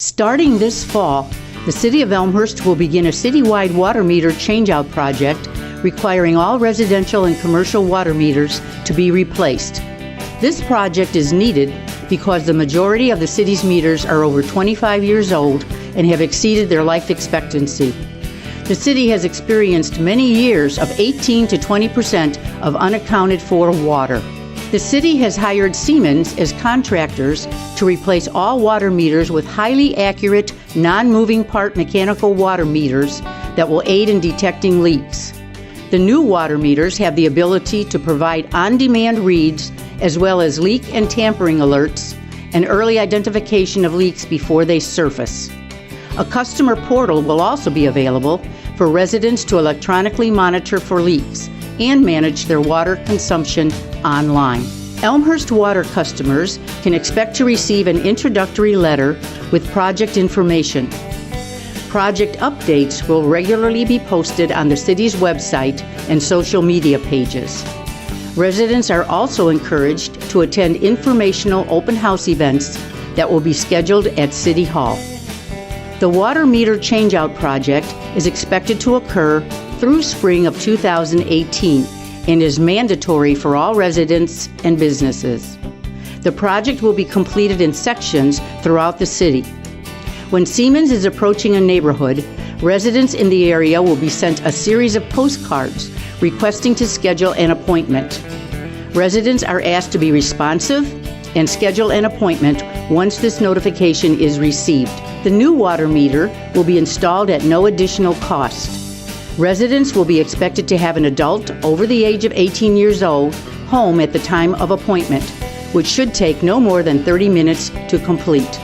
Starting this fall, the City of Elmhurst will begin a citywide water meter changeout project requiring all residential and commercial water meters to be replaced. This project is needed because the majority of the city's meters are over 25 years old and have exceeded their life expectancy. The city has experienced many years of 18 to 20% of unaccounted for water. The city has hired Siemens as contractors to replace all water meters with highly accurate, non-moving part mechanical water meters that will aid in detecting leaks. The new water meters have the ability to provide on-demand reads as well as leak and tampering alerts and early identification of leaks before they surface. A customer portal will also be available for residents to electronically monitor for leaks and manage their water consumption online. Elmhurst water customers can expect to receive an introductory letter with project information. Project updates will regularly be posted on the city's website and social media pages. Residents are also encouraged to attend informational open house events that will be scheduled at City Hall. The water meter changeout project is expected to occur through spring of 2018 and is mandatory for all residents and businesses. The project will be completed in sections throughout the city. When Siemens is approaching a neighborhood, residents in the area will be sent a series of postcards requesting to schedule an appointment. Residents are asked to be responsive and schedule an appointment once this notification is received. The new water meter will be installed at no additional cost. Residents will be expected to have an adult over the age of 18 years old home at the time of appointment, which should take no more than 30 minutes to complete.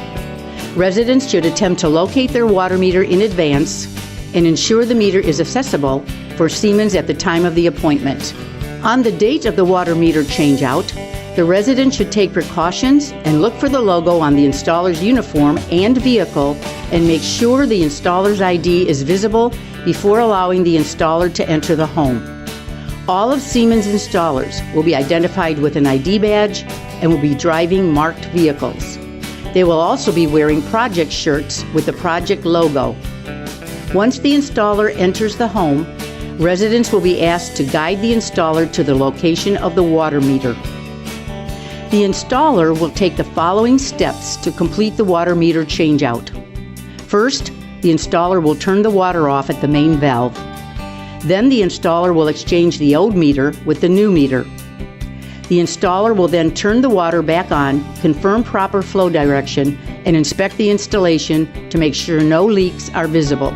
Residents should attempt to locate their water meter in advance and ensure the meter is accessible for Siemens at the time of the appointment. On the date of the water meter changeout, the resident should take precautions and look for the logo on the installer's uniform and vehicle and make sure the installer's ID is visible before allowing the installer to enter the home. All of Siemens installers will be identified with an ID badge and will be driving marked vehicles. They will also be wearing project shirts with the project logo. Once the installer enters the home, residents will be asked to guide the installer to the location of the water meter. The installer will take the following steps to complete the water meter changeout. First, the installer will turn the water off at the main valve. Then the installer will exchange the old meter with the new meter. The installer will then turn the water back on, confirm proper flow direction, and inspect the installation to make sure no leaks are visible.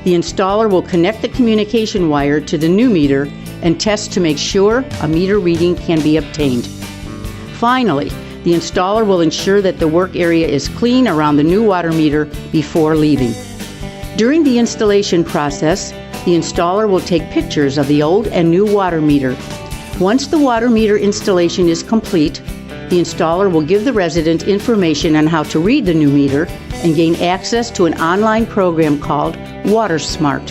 The installer will connect the communication wire to the new meter and test to make sure a meter reading can be obtained. Finally, the installer will ensure that the work area is clean around the new water meter before leaving. During the installation process, the installer will take pictures of the old and new water meter. Once the water meter installation is complete, the installer will give the resident information on how to read the new meter and gain access to an online program called WaterSmart.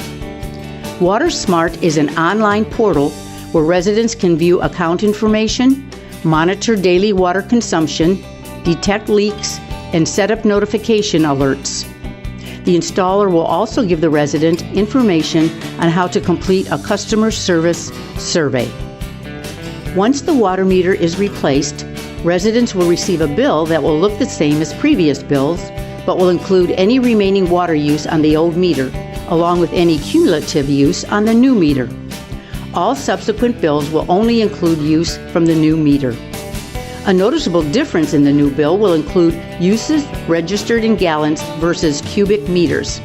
WaterSmart is an online portal where residents can view account information, monitor daily water consumption, detect leaks, and set up notification alerts. The installer will also give the resident information on how to complete a customer service survey. Once the water meter is replaced, residents will receive a bill that will look the same as previous bills, but will include any remaining water use on the old meter, along with any cumulative use on the new meter. All subsequent bills will only include use from the new meter. A noticeable difference in the new bill will include uses registered in gallons versus cubic meters.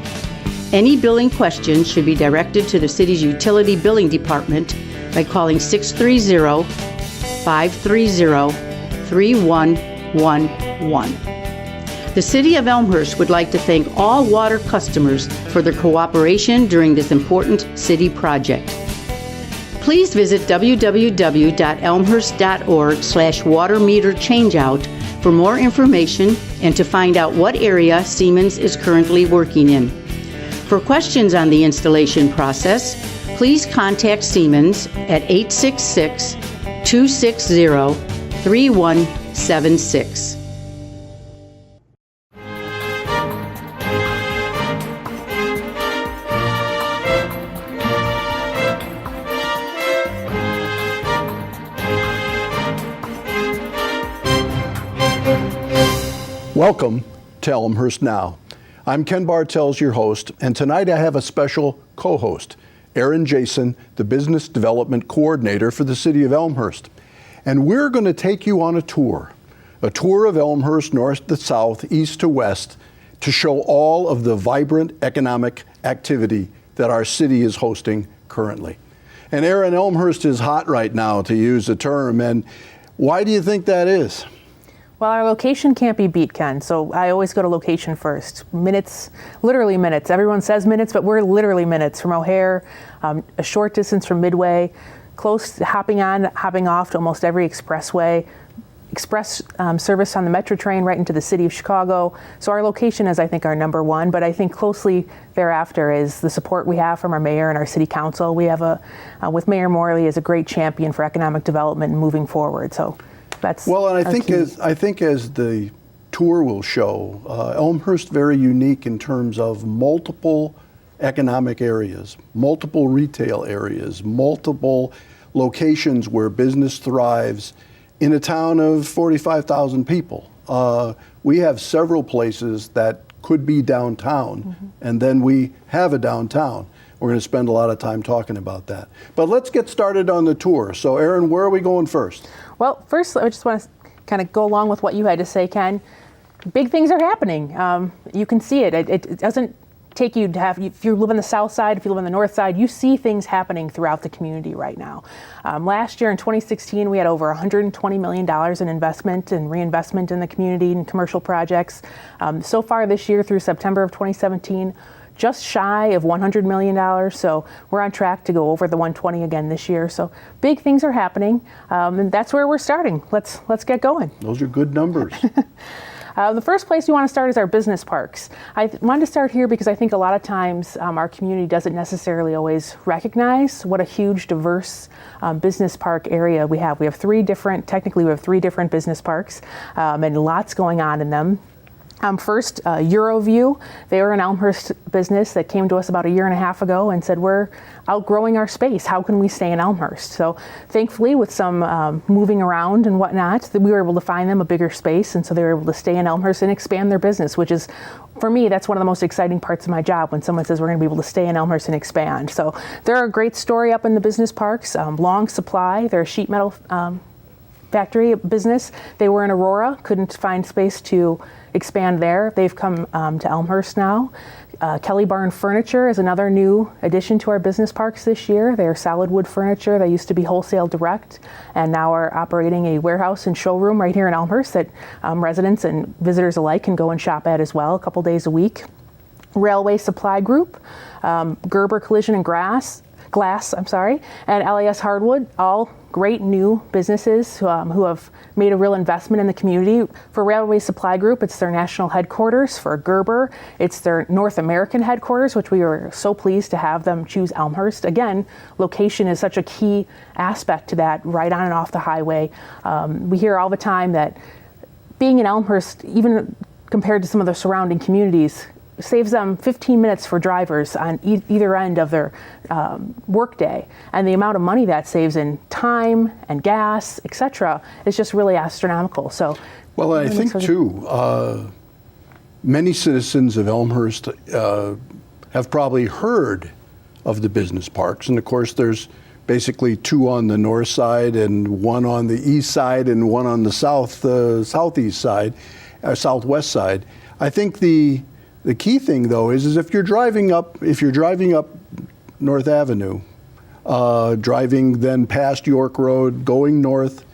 Any billing questions should be directed to the city's utility billing department by calling 630-530-3111. The City of Elmhurst would like to thank all water customers for their cooperation during this important city project. Please visit www.elmhurst.org/water-meter-changeout for more information and to find out what area Siemens is currently working in. For questions on the installation process, please contact Siemens at 866-260-3176. Welcome to Elmhurst Now. I'm Ken Bartels, your host, and tonight I have a special co-host, Aaron Jason, the Business Development Coordinator for the City of Elmhurst. And we're going to take you on a tour of Elmhurst north to south, east to west, to show all of the vibrant economic activity that our city is hosting currently. And Aaron, Elmhurst is hot right now, to use a term, and why do you think that is? Well, our location can't be beat, Ken, so I always go to location first. Minutes, literally minutes. Everyone says minutes, but we're literally minutes from O'Hare, a short distance from Midway, close to hopping on, hopping off to almost every expressway, express service on the Metro train right into the city of Chicago. So our location is, I think, our number one, but I think closely thereafter is the support we have from our mayor and our city council. We have with Mayor Morley as a great champion for economic development and moving forward. So that's well, and I think as the tour will show, Elmhurst very unique in terms of multiple economic areas, multiple retail areas, multiple locations where business thrives in a town of 45,000 people. We have several places that could be downtown, and then we have a downtown. We're going to spend a lot of time talking about that. But let's get started on the tour. So Aaron, where are we going first? Well, first, I just want to kind of go along with what you had to say, Ken. Big things are happening. You can see it. It doesn't take you to have, if you live on the south side, if you live on the north side, you see things happening throughout the community right now. Last year in 2016, we had over $120 million in investment and reinvestment in the community and commercial projects. So far this year through September of 2017, just shy of $100 million. So we're on track to go over the 120 again this year. So big things are happening, and that's where we're starting. Let's get going. Those are good numbers. The first place we want to start is our business parks. I wanted to start here because I think a lot of times our community doesn't necessarily always recognize what a huge, diverse business park area we have. We have three different business parks, and lots going on in them. First, Euroview. They were an Elmhurst business that came to us about a year and a half ago and said, we're outgrowing our space. How can we stay in Elmhurst? So thankfully, with some moving around and whatnot, we were able to find them a bigger space. And so they were able to stay in Elmhurst and expand their business, which is, for me, that's one of the most exciting parts of my job when someone says we're going to be able to stay in Elmhurst and expand. So they're a great story up in the business parks. Long Supply, they're a sheet metal factory business. They were in Aurora, couldn't find space to expand there. They've come to Elmhurst now. Kelly Barn Furniture is another new addition to our business parks this year. They're solid wood furniture. They used to be wholesale direct and now are operating a warehouse and showroom right here in Elmhurst that residents and visitors alike can go and shop at as well a couple days a week. Railway Supply Group, Gerber Collision and Glass, and LAS Hardwood, all great new businesses who have made a real investment in the community. For Railway Supply Group, it's their national headquarters. For Gerber, it's their North American headquarters, which we were so pleased to have them choose Elmhurst. Again, location is such a key aspect to that, right on and off the highway. We hear all the time that being in Elmhurst, even compared to some of the surrounding communities, saves them 15 minutes for drivers on either end of their workday. And the amount of money that saves in time and gas, et cetera, is just really astronomical. So, well, I think too, many citizens of Elmhurst have probably heard of the business parks. And of course, there's basically two on the north side and one on the east side and one on the southeast side, southwest side. I think the key thing, though, is if you're driving up North Avenue, driving then past York Road, going north,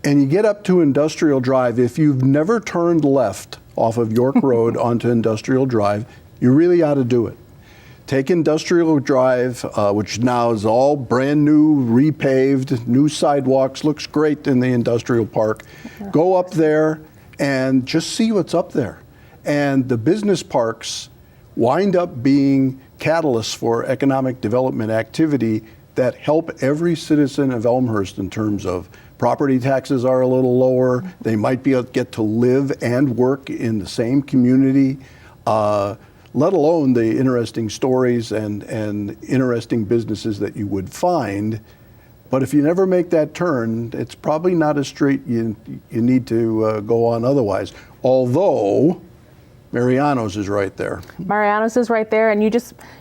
and you get up to Industrial Drive, if you've never turned left off of York Road onto Industrial Drive, you really ought to do it. Take Industrial Drive, which now is all brand new, repaved, new sidewalks, looks great in the industrial park. Go up there and just see what's up there. And the business parks wind up being catalysts for economic development activity that help every citizen of Elmhurst in terms of property taxes are a little lower. They might be able to get to live and work in the same community, let alone the interesting stories and interesting businesses that you would find. But if you never make that turn, it's probably not a street you need to go on otherwise. Although Mariano's is right there. Mariano's is right there, and you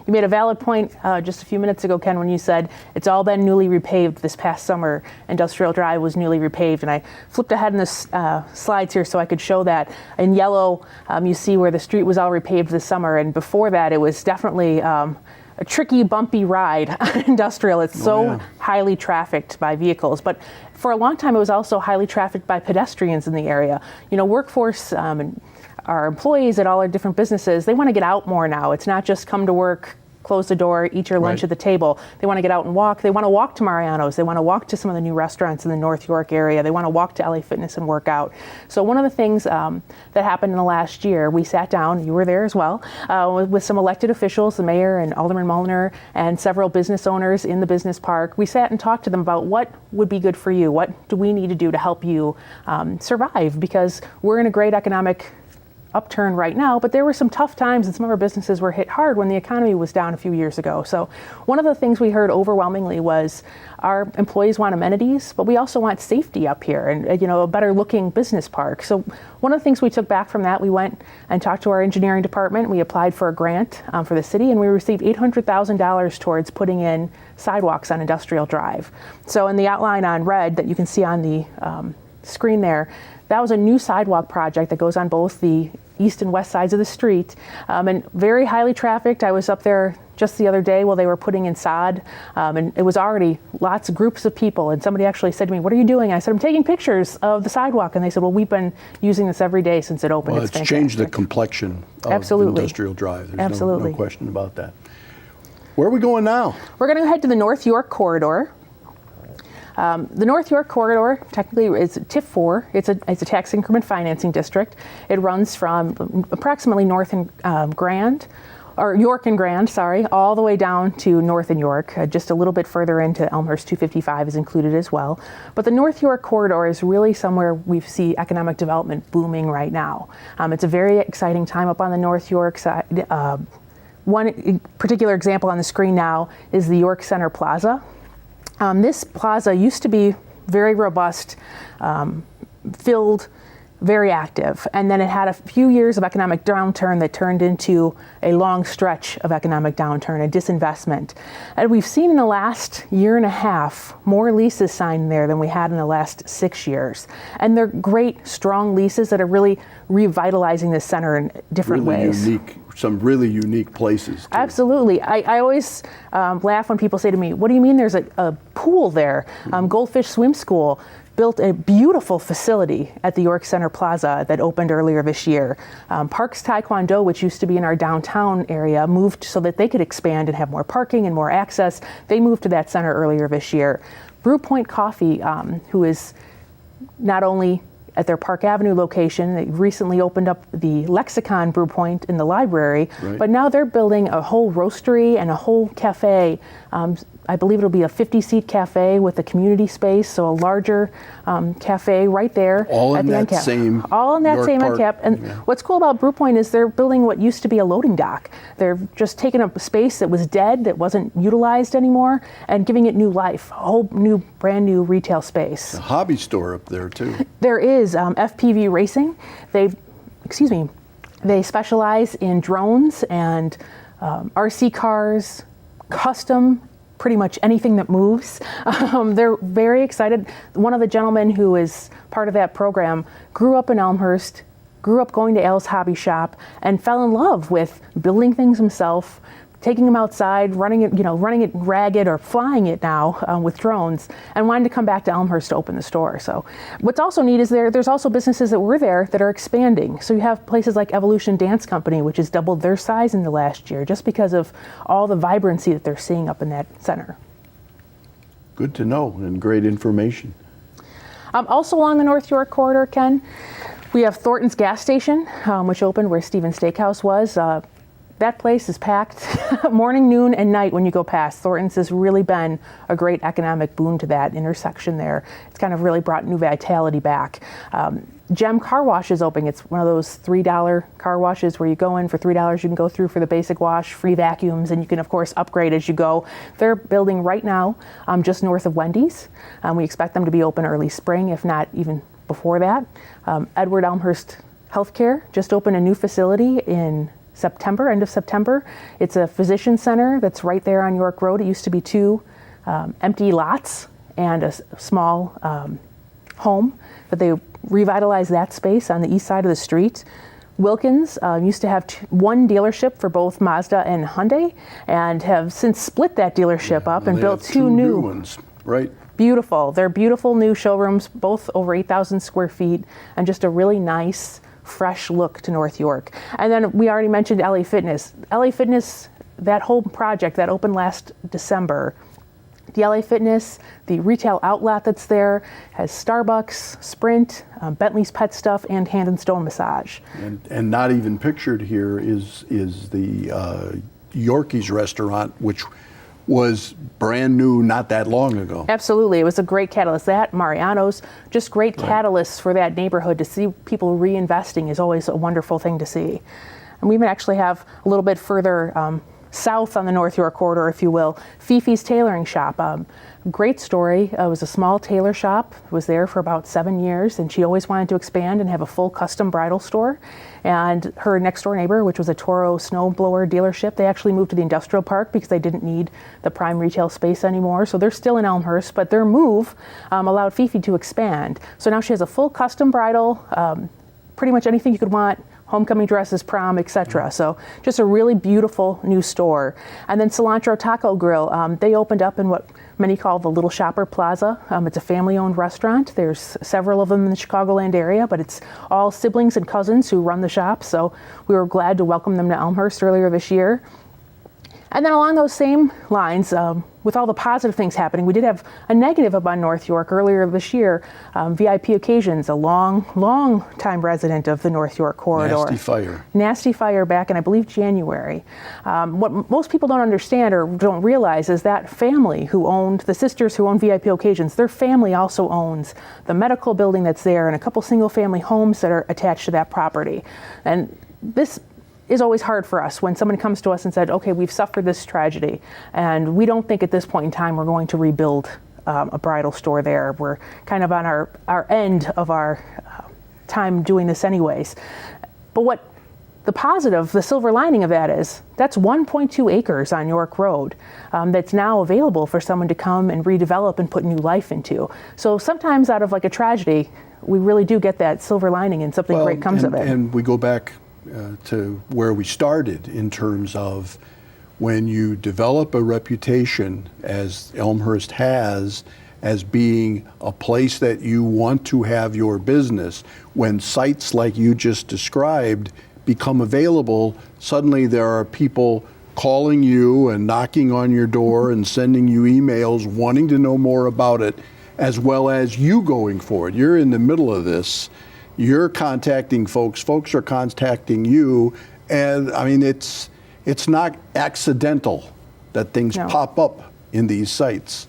made a valid point just a few minutes ago, Ken, when you said it's all been newly repaved this past summer. Industrial Drive was newly repaved, and I flipped ahead in the slides here so I could show that. In yellow, you see where the street was all repaved this summer, and before that, it was definitely a tricky, bumpy ride on Industrial. It's highly trafficked by vehicles, but for a long time, it was also highly trafficked by pedestrians in the area. You know, workforce and our employees at all our different businesses, they want to get out more now. It's not just come to work, close the door, eat your lunch at the table. They want to get out and walk. They want to walk to Mariano's. They want to walk to some of the new restaurants in the North York area. They want to walk to LA Fitness and work out. So one of the things that happened in the last year, we sat down, you were there as well, with some elected officials, the mayor and Alderman Mulliner, and several business owners in the business park. We sat and talked to them about what would be good for you. What do we need to do to help you survive? Because we're in a great economic upturn right now, but there were some tough times and some of our businesses were hit hard when the economy was down a few years ago. So one of the things we heard overwhelmingly was our employees want amenities, but we also want safety up here and, you know, a better looking business park. So one of the things we took back from that, we went and talked to our engineering department. We applied for a grant for the city, and we received $800,000 towards putting in sidewalks on Industrial Drive. So in the outline on red that you can see on the screen there, that was a new sidewalk project that goes on both the east and west sides of the street, and very highly trafficked. I was up there just the other day while they were putting in sod, and it was already lots of groups of people, and somebody actually said to me, "What are you doing?" I said, "I'm taking pictures of the sidewalk," and they said, "Well, we've been using this every day since it opened." Well, it's changed the complexion of Industrial Drive. There's no question about that. Where are we going now? We're going to head to the North York corridor. The North York corridor technically is TIF 4. It's a tax increment financing district. It runs from approximately North and Grand, or York and Grand, sorry, all the way down to North and York. Just a little bit further into Elmhurst 255 is included as well. But the North York corridor is really somewhere we see economic development booming right now. It's a very exciting time up on the North York side. One particular example on the screen now is the York Center Plaza. This plaza used to be very robust, filled, very active, and then it had a few years of economic downturn that turned into a long stretch of economic downturn, a disinvestment. And we've seen in the last year and a half more leases signed there than we had in the last 6 years. And they're great, strong leases that are really revitalizing this center in different ways. Some really unique places, too. Absolutely. I always laugh when people say to me, "What do you mean there's a pool there?" Goldfish Swim School built a beautiful facility at the York Center Plaza that opened earlier this year. Parks Taekwondo, which used to be in our downtown area, moved so that they could expand and have more parking and more access. They moved to that center earlier this year. Brew Point Coffee, who is not only at their Park Avenue location, they recently opened up the Lexicon Brew Point in the library, but now they're building a whole roastery and a whole cafe. I believe it'll be a 50-seat cafe with a community space, so a larger cafe right there. All at in the that end cap. same All in that York same Park. end cap. And what's cool about Brew Point is they're building what used to be a loading dock. They're just taking a space that was dead, that wasn't utilized anymore, and giving it new life, a whole new, brand new retail space. A hobby store up there, too. There is FPV Racing. They specialize in drones and RC cars, custom, pretty much anything that moves. They're very excited. One of the gentlemen who is part of that program grew up in Elmhurst, grew up going to Al's Hobby Shop, and fell in love with building things himself, taking them outside, running it ragged or flying it now with drones, and wanted to come back to Elmhurst to open the store. So what's also neat is there's also businesses that were there that are expanding. So you have places like Evolution Dance Company, which has doubled their size in the last year just because of all the vibrancy that they're seeing up in that center. Good to know and great information. Also along the North York corridor, Ken, we have Thornton's gas station, which opened where Stephen's Steakhouse was. That place is packed morning, noon, and night when you go past. Thornton's has really been a great economic boon to that intersection there. It's kind of really brought new vitality back. Gem Car Wash is opening. It's one of those $3 car washes where you go in for $3. You can go through for the basic wash, free vacuums, and you can, of course, upgrade as you go. They're building right now just north of Wendy's. We expect them to be open early spring, if not even before that. Edward Elmhurst Healthcare just opened a new facility in September, end of September. It's a physician center that's right there on York Road. It used to be two empty lots and a small home, but they revitalized that space on the east side of the street. Wilkins used to have one dealership for both Mazda and Hyundai, and have since split that dealership up and built two new ones, right? Beautiful. They're beautiful new showrooms, both over 8,000 square feet, and just a really nice, fresh look to North York. And then we already mentioned LA Fitness. LA Fitness, that whole project that opened last December, the LA Fitness, the retail outlet that's there, has Starbucks, Sprint, Bentley's Pet Stuff, and Hand and Stone Massage. And not even pictured here is the Yorkie's restaurant, which was brand new not that long ago. Absolutely. It was a great catalyst. That, Mariano's, just great catalysts for that neighborhood. To see people reinvesting is always a wonderful thing to see. And we even actually have a little bit further south on the North York corridor, if you will, Fifi's Tailoring Shop. Great story. It was a small tailor shop. Was there for about 7 years, and she always wanted to expand and have a full custom bridal store. And her next door neighbor, which was a Toro snowblower dealership, they actually moved to the industrial park because they didn't need the prime retail space anymore. So they're still in Elmhurst, but their move allowed Fifi to expand. So now she has a full custom bridal, pretty much anything you could want, homecoming dresses, prom, etc. So just a really beautiful new store. And then Cilantro Taco Grill, they opened up in what many call the Little Shopper Plaza. It's a family-owned restaurant. There's several of them in the Chicagoland area, but it's all siblings and cousins who run the shop. So we were glad to welcome them to Elmhurst earlier this year. And then along those same lines, with all the positive things happening, we did have a negative up on North York earlier this year. VIP Occasions, a long time resident of the North York corridor. Nasty fire back in, I believe, January. What most people don't understand or don't realize is that family who owned, the sisters who own VIP Occasions, their family also owns the medical building that's there and a couple single family homes that are attached to that property. And this is always hard for us when someone comes to us and said, okay, we've suffered this tragedy, and we don't think at this point in time we're going to rebuild a bridal store there. We're kind of on our end of our time doing this anyways. But what the positive, the silver lining of that is, that's 1.2 acres on York Road that's now available for someone to come and redevelop and put new life into. So sometimes out of like a tragedy, we really do get that silver lining and something great comes of it. And we go back to where we started in terms of when you develop a reputation, as Elmhurst has, as being a place that you want to have your business, when sites like you just described become available, suddenly there are people calling you and knocking on your door and sending you emails wanting to know more about it, as well as you going for it. You're in the middle of this. You're contacting folks are contacting you, and I mean, it's not accidental that things pop up in these sites.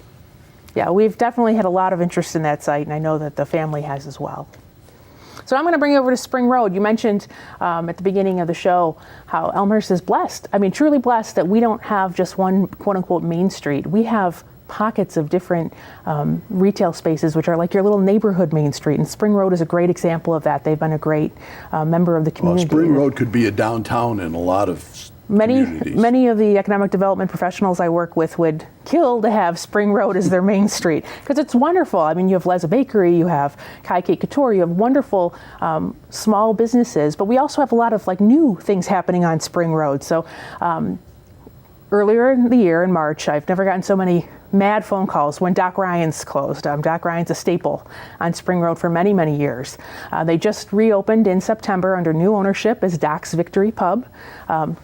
Yeah, we've definitely had a lot of interest in that site, and I know that the family has as well. So I'm going to bring you over to Spring Road. You mentioned at the beginning of the show how Elmhurst is blessed. I mean, truly blessed that we don't have just one quote-unquote main street. We have pockets of different retail spaces, which are like your little neighborhood main street. And Spring Road is a great example of that. They've been a great member of the community. Well, Spring Road could be a downtown in a lot of communities. Many of the economic development professionals I work with would kill to have Spring Road as their main street because it's wonderful. I mean, you have Leza Bakery, you have Kai Kate Couture, you have wonderful small businesses, but we also have a lot of like new things happening on Spring Road. So earlier in the year, in March, I've never gotten so many mad phone calls when Doc Ryan's closed. Doc Ryan's a staple on Spring Road for many, many years. They just reopened in September under new ownership as Doc's Victory Pub.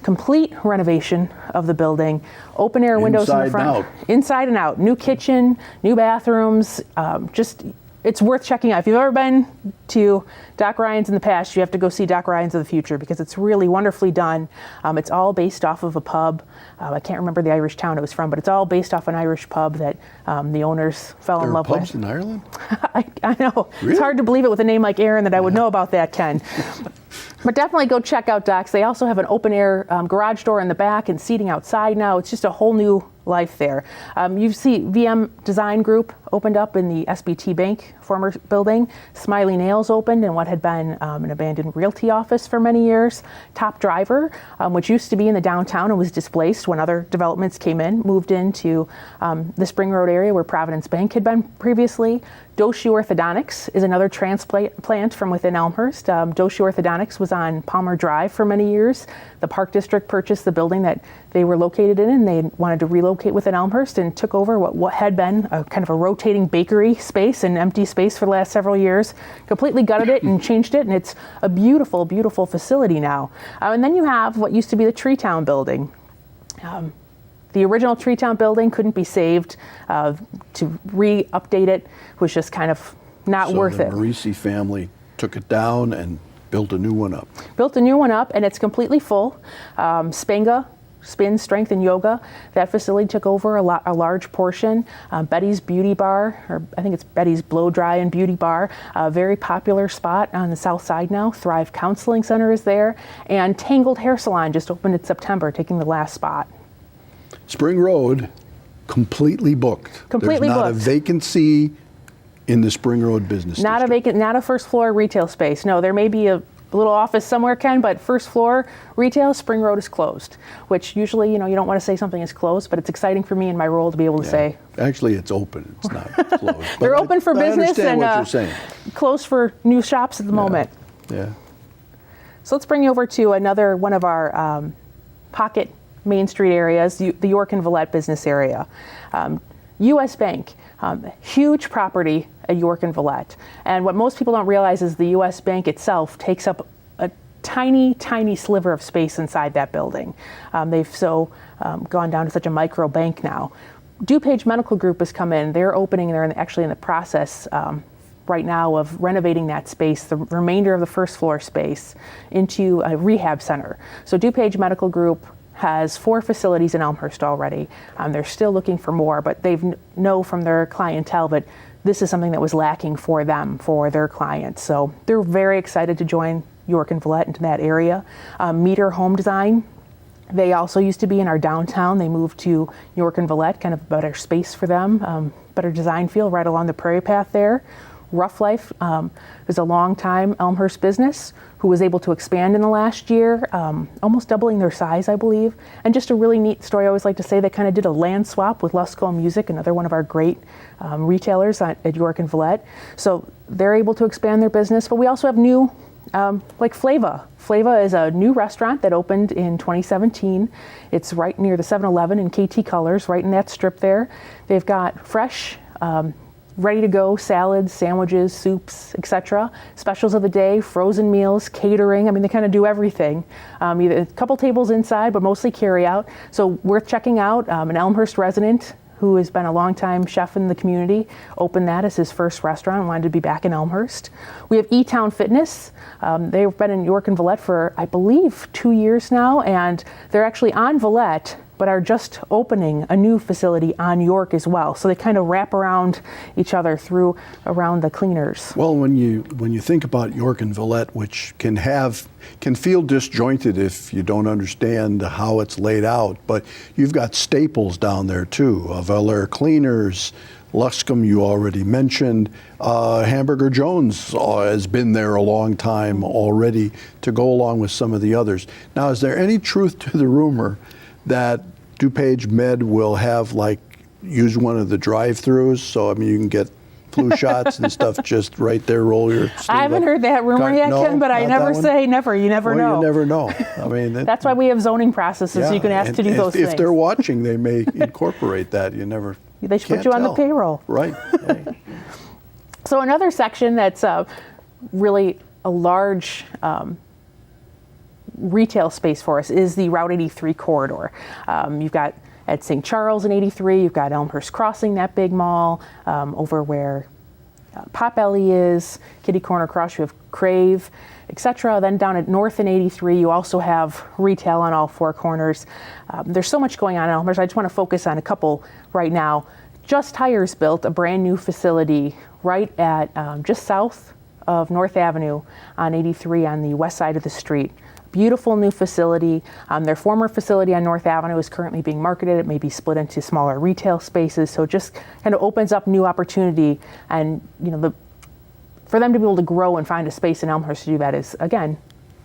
Complete renovation of the building, open air windows in the front. Inside and out. New kitchen, new bathrooms, it's worth checking out. If you've ever been to Doc Ryan's in the past, you have to go see Doc Ryan's of the future because it's really wonderfully done. It's all based off of a pub. I can't remember the Irish town it was from, but it's all based off an Irish pub that the owners fell in love with. There are pubs in Ireland? I know. Really? It's hard to believe it with a name like Aaron that I would know about that, Ken. But definitely go check out Doc's. They also have an open air garage door in the back and seating outside now. It's just a whole new life there. You see VM Design Group opened up in the SBT Bank former building. Smiley Nails opened in what had been an abandoned realty office for many years. Top Driver, which used to be in the downtown and was displaced when other developments came in, moved into the Spring Road area where Providence Bank had been previously. Doshi Orthodontics is another transplant from within Elmhurst. Doshi Orthodontics was on Palmer Drive for many years. The Park District purchased the building that they were located in, and they wanted to relocate within Elmhurst and took over what had been a kind of a rotating bakery space and empty space for the last several years, completely gutted it and changed it, and it's a beautiful, beautiful facility now. And then you have what used to be the Treetown building. The original Treetown building couldn't be saved. To re-update it was just kind of not worth it. So the Marisi family took it down and built a new one up. Built a new one up, and it's completely full. Spenga, Spin, Strength, and Yoga, that facility took over a large portion. Betty's Beauty Bar, or I think it's Betty's Blow Dry and Beauty Bar, a very popular spot on the south side now. Thrive Counseling Center is there. And Tangled Hair Salon just opened in September, taking the last spot. Spring Road, completely booked. Completely There's not booked. a vacancy in the Spring Road business Not district. not a first floor retail space. No, there may be a little office somewhere, Ken, but first floor retail, Spring Road is closed, which usually, you don't want to say something is closed, but it's exciting for me in my role to be able to say. Actually, it's open. It's not closed. They're But open for I business understand and what you're saying. closed for new shops at the moment. Yeah. So let's bring you over to another one of our pocket Main Street areas, the York and Villette business area. U.S. Bank, huge property at York and Villette. And what most people don't realize is the U.S. Bank itself takes up a tiny, tiny sliver of space inside that building. They've gone down to such a micro bank now. DuPage Medical Group has come in. They're opening, actually in the process right now of renovating that space, the remainder of the first floor space, into a rehab center. So DuPage Medical Group has 4 facilities in Elmhurst already. They're still looking for more, but they know from their clientele that this is something that was lacking for them, for their clients. So they're very excited to join York and Villette into that area. Meter Home Design, they also used to be in our downtown. They moved to York and Villette, kind of better space for them, better design feel right along the Prairie Path there. Rough Life is a long-time Elmhurst business who was able to expand in the last year, almost doubling their size, I believe. And just a really neat story, I always like to say, they kind of did a land swap with Lusco Music, another one of our great retailers at York and Villette. So they're able to expand their business, but we also have new, like Flava. Flava is a new restaurant that opened in 2017. It's right near the 7-Eleven in KT Colors, right in that strip there. They've got fresh, ready-to-go salads, sandwiches, soups, etc. Specials of the day, frozen meals, catering. I mean, they kind of do everything. Either a couple tables inside, but mostly carry out. So worth checking out. An Elmhurst resident who has been a longtime chef in the community opened that as his first restaurant and wanted to be back in Elmhurst. We have E-Town Fitness. They've been in York and Villette for, I believe, 2 years now, and they're actually on Villette, but are just opening a new facility on York as well. So they kind of wrap around each other around the cleaners. Well, when you think about York and Villette, which can feel disjointed if you don't understand how it's laid out, but you've got staples down there too, Valair Cleaners, Luscombe you already mentioned, Hamburger Jones has been there a long time already to go along with some of the others. Now, is there any truth to the rumor that DuPage Med will use one of the drive-throughs? So, I mean, you can get flu shots and stuff just right there, roll your sleeve I haven't up. heard that rumor yet, No, Ken, but I not never that one? say never. You never know. You never know. I mean, That's why we have zoning processes, so you can ask to do those things. If they're watching, they may incorporate that. You never. They should put can't you on the tell. payroll. Right. So another section that's really a large retail space for us is the Route 83 corridor. You've got at St. Charles in 83, you've got Elmhurst Crossing, that big mall, over where Potbelly is, Kitty Corner Cross, you have Crave, etc. Then down at North in 83, you also have retail on all 4 corners. There's so much going on in Elmhurst. I just want to focus on a couple right now. Just Tires built a brand new facility right at just south of North Avenue on 83 on the west side of the street. Beautiful new facility. Their former facility on North Avenue is currently being marketed. It may be split into smaller retail spaces, so it just kind of opens up new opportunity, and for them to be able to grow and find a space in Elmhurst to do that is, again,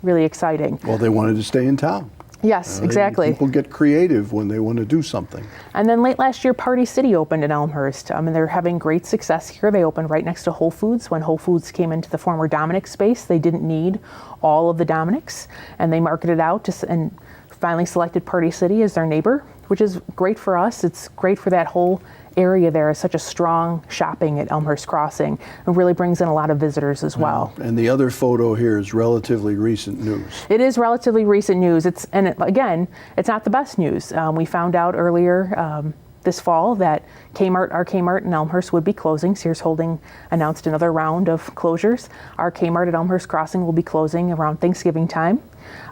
really exciting. Well, they wanted to stay in town. Yes, exactly. People get creative when they want to do something. And then late last year, Party City opened in Elmhurst, and they're having great success here. They opened right next to Whole Foods. When Whole Foods came into the former Dominick space, they didn't need all of the Dominicks, and they marketed out and finally selected Party City as their neighbor, which is great for us. It's great for that whole area there. Is such a strong shopping at Elmhurst Crossing. It really brings in a lot of visitors as well. And the other photo here is relatively recent news. It is relatively recent news. Again, it's not the best news. We found out earlier this fall that our Kmart in Elmhurst would be closing. Sears Holding announced another round of closures. Our Kmart at Elmhurst Crossing will be closing around Thanksgiving time.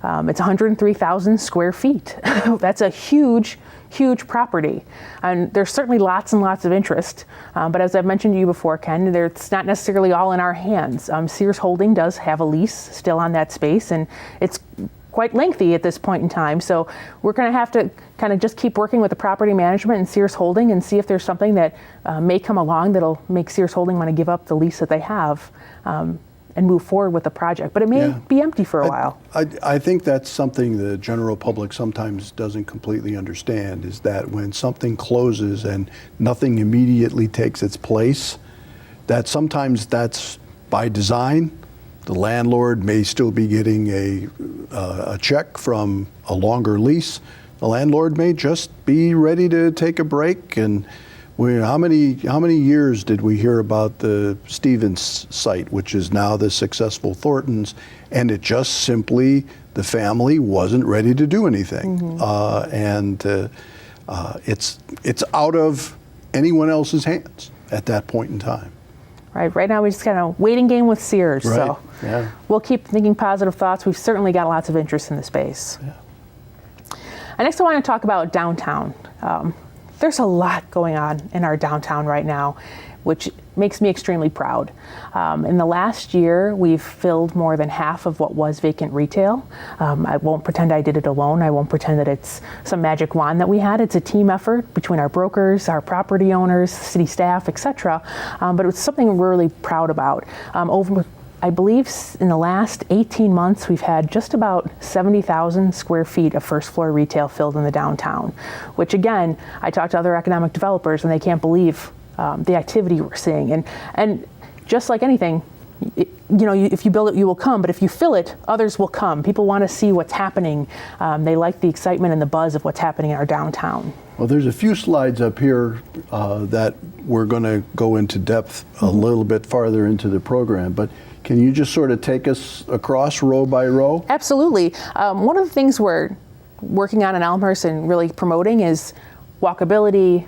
It's 103,000 square feet. That's a huge property. And there's certainly lots and lots of interest. But as I've mentioned to you before, Ken, it's not necessarily all in our hands. Sears Holding does have a lease still on that space, and it's quite lengthy at this point in time. So we're going to have to kind of just keep working with the property management and Sears Holding and see if there's something that may come along that'll make Sears Holding want to give up the lease that they have and move forward with the project. But it may be empty for a while. I think that's something the general public sometimes doesn't completely understand, is that when something closes and nothing immediately takes its place, that sometimes that's by design. The landlord may still be getting a check from a longer lease. The landlord may just be ready to take a break. And how many years did we hear about the Stevens site, which is now the successful Thornton's, and it just simply, the family wasn't ready to do anything. It's out of anyone else's hands at that point in time. Right now we're just kind of waiting game with Sears. Right. So yeah. We'll keep thinking positive thoughts. We've certainly got lots of interest in the space. Yeah. And next I want to talk about downtown. There's a lot going on in our downtown right now, which makes me extremely proud. In the last year, we've filled more than half of what was vacant retail. I won't pretend I did it alone. I won't pretend that it's some magic wand that we had. It's a team effort between our brokers, our property owners, city staff, etc. But it's something we're really proud about. I believe in the last 18 months, we've had just about 70,000 square feet of first floor retail filled in the downtown, which again, I talked to other economic developers and they can't believe the activity we're seeing. And just like anything, if you build it, you will come, but if you fill it, others will come. People want to see what's happening. They like the excitement and the buzz of what's happening in our downtown. Well, there's a few slides up here that we're going to go into depth a little bit farther into the program, but can you just sort of take us across row by row? Absolutely. One of the things we're working on in Elmhurst and really promoting is walkability,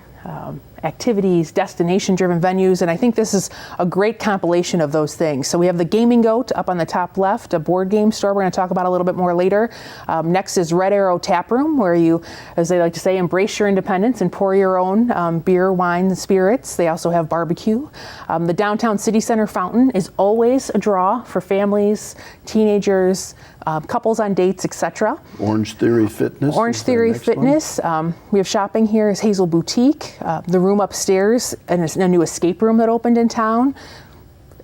activities, destination-driven venues, and I think this is a great compilation of those things. So we have the Gaming Goat up on the top left, a board game store we're going to talk about a little bit more later. Next is Red Arrow Tap Room, where you, as they like to say, embrace your independence and pour your own beer, wine, and spirits. They also have barbecue. The Downtown City Center Fountain is always a draw for families, teenagers, couples on dates, etc. Orange Theory Fitness. Orange Theory Fitness. We have shopping here is Hazel Boutique. The room upstairs, and it's a new escape room that opened in town.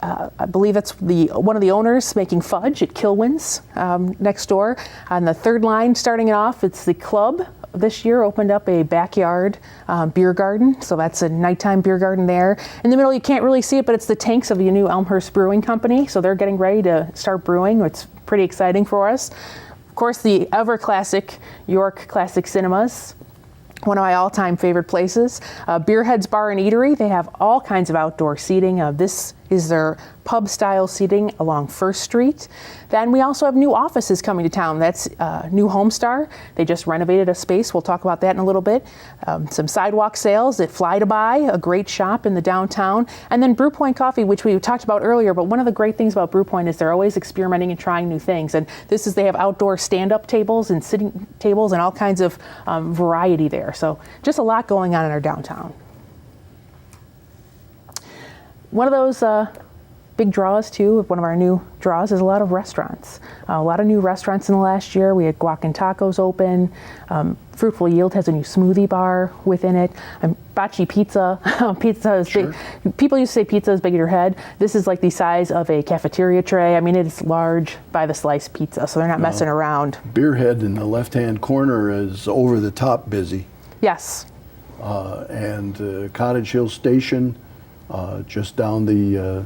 I believe that's one of the owners making fudge at Kilwin's next door. On the third line, starting it off, it's the club. This year opened up a backyard beer garden, so that's a nighttime beer garden there. In the middle, you can't really see it, but it's the tanks of the new Elmhurst Brewing Company, so they're getting ready to start brewing. It's pretty exciting for us. Of course, the ever classic York Classic Cinemas, one of my all-time favorite places. Beerhead's Bar and Eatery, they have all kinds of outdoor seating. This is their pub-style seating along First Street. Then we also have new offices coming to town. That's New Homestar. They just renovated a space. We'll talk about that in a little bit. Some sidewalk sales at Fly to Buy, a great shop in the downtown. And then Brew Point Coffee, which we talked about earlier, but one of the great things about Brew Point is they're always experimenting and trying new things. And they have outdoor stand-up tables and sitting tables and all kinds of variety there. So just a lot going on in our downtown. One of those big draws too. One of our new draws is a lot of restaurants. A lot of new restaurants in the last year. We had Guac and Tacos open. Fruitful Yield has a new smoothie bar within it. Bocce Pizza. Pizza is Sure. big. People used to say pizza is big in your head. This is like the size of a cafeteria tray. I mean, it is large by the slice pizza, so they're not messing around. Beerhead in the left-hand corner is over the top busy. Yes. And Cottage Hill Station, just down the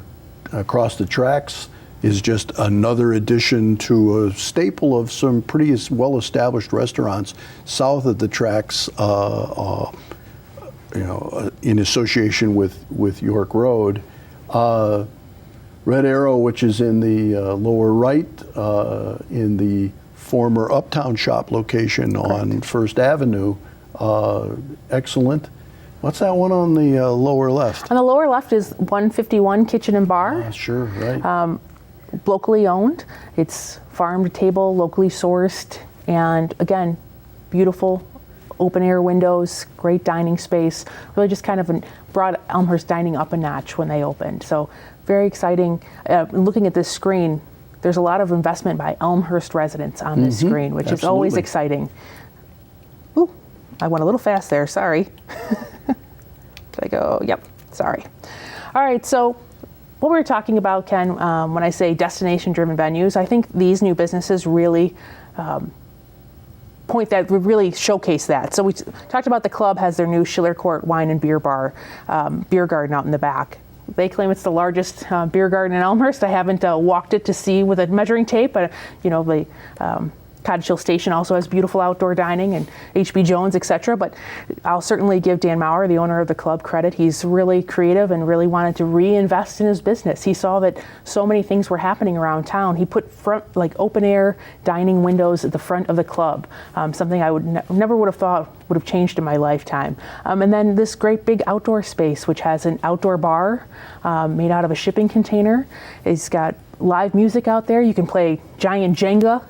across the tracks, is just another addition to a staple of some pretty well-established restaurants south of the tracks. In association with York Road. Red Arrow, which is in the lower right, in the former Uptown Shop location on First Avenue. Excellent. What's that one on the lower left? On the lower left is 151 Kitchen and Bar. Sure, right. Locally owned. It's farm to table, locally sourced, and again, beautiful open air windows, great dining space. Really just kind of brought Elmhurst dining up a notch when they opened. So very exciting. Looking at this screen, there's a lot of investment by Elmhurst residents on this screen, which is always exciting. Ooh, I went a little fast there, sorry. Did I go? Yep, sorry. All right, so what we were talking about, Ken, when I say destination-driven venues, I think these new businesses really really showcase that. So we talked about the club has their new Schiller Court Wine and Beer Bar, beer garden out in the back. They claim it's the largest beer garden in Elmhurst. I haven't walked it to see with a measuring tape, but the Cottage Hill Station also has beautiful outdoor dining, and H.B. Jones, etc. But I'll certainly give Dan Maurer, the owner of the club, credit. He's really creative and really wanted to reinvest in his business. He saw that so many things were happening around town. He put open air dining windows at the front of the club, something I would never would have thought would have changed in my lifetime. And then this great big outdoor space, which has an outdoor bar made out of a shipping container. It's got live music out there. You can play giant Jenga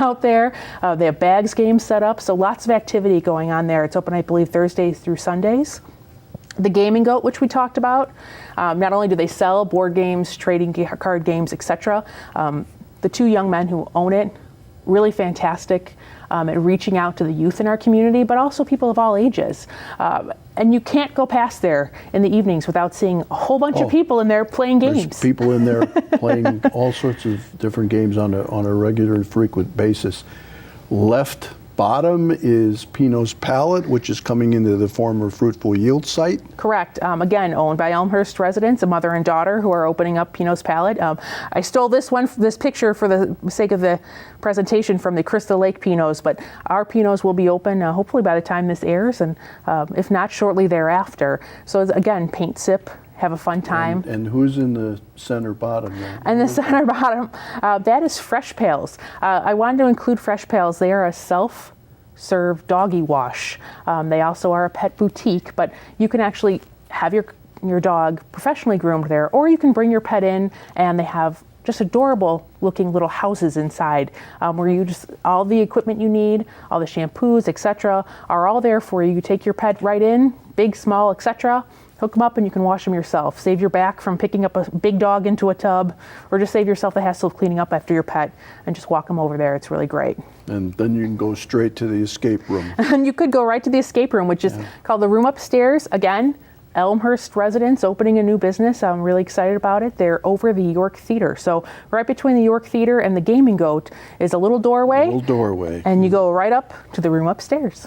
out there. They have bags games set up, so lots of activity going on there. It's open, I believe, Thursdays through Sundays. The Gaming Goat, which we talked about, not only do they sell board games, trading card games, etc. The two young men who own it, really fantastic at reaching out to the youth in our community, but also people of all ages. And you can't go past there in the evenings without seeing a whole bunch of people in there playing games. There's people in there playing all sorts of different games on a regular and frequent basis. Left bottom is Pino's Palette, which is coming into the former Fruitful Yield site. Correct. Again, owned by Elmhurst residents, a mother and daughter who are opening up Pino's Palette. I stole this picture for the sake of the presentation from the Crystal Lake Pino's, but our Pino's will be open hopefully by the time this airs, and if not, shortly thereafter. So again, paint, sip, have a fun time. And who's in the center bottom there? And the center bottom, that is Fresh Pails. I wanted to include Fresh Pails. They are a self-serve doggy wash. They also are a pet boutique, but you can actually have your dog professionally groomed there, or you can bring your pet in, and they have just adorable looking little houses inside where you all the equipment you need, all the shampoos, etc. are all there for you. You take your pet right in, big, small, etc. Hook them up and you can wash them yourself. Save your back from picking up a big dog into a tub, or just save yourself the hassle of cleaning up after your pet and just walk them over there. It's really great. And then you can go straight to the escape room. And you could go right to the escape room, which is called the Room Upstairs. Again, Elmhurst residents opening a new business. I'm really excited about it. They're over the York Theater. So right between the York Theater and the Gaming Goat is a little doorway. And you go right up to the room upstairs.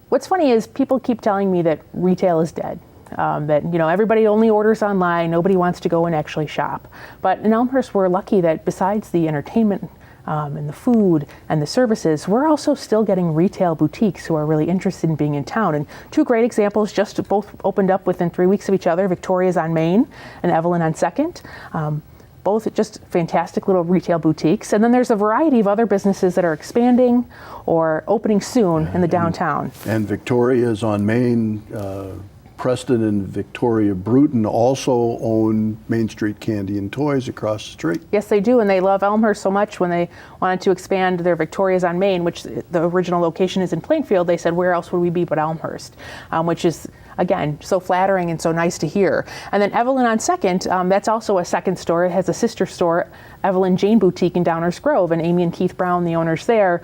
What's funny is people keep telling me that retail is dead. That everybody only orders online, nobody wants to go and actually shop. But in Elmhurst, we're lucky that besides the entertainment and the food and the services, we're also still getting retail boutiques who are really interested in being in town. And two great examples just both opened up within 3 weeks of each other. Victoria's on Main and Evelyn on 2nd. Both just fantastic little retail boutiques. And then there's a variety of other businesses that are expanding or opening soon in the downtown. And Victoria's on Main, Preston and Victoria Bruton also own Main Street Candy and Toys across the street. Yes, they do, and they love Elmhurst so much. When they wanted to expand their Victoria's on Main, which the original location is in Plainfield, they said, where else would we be but Elmhurst, which is, again, so flattering and so nice to hear. And then Evelyn on Second, that's also a second store. It has a sister store, Evelyn Jane Boutique in Downers Grove, and Amy and Keith Brown, the owners there,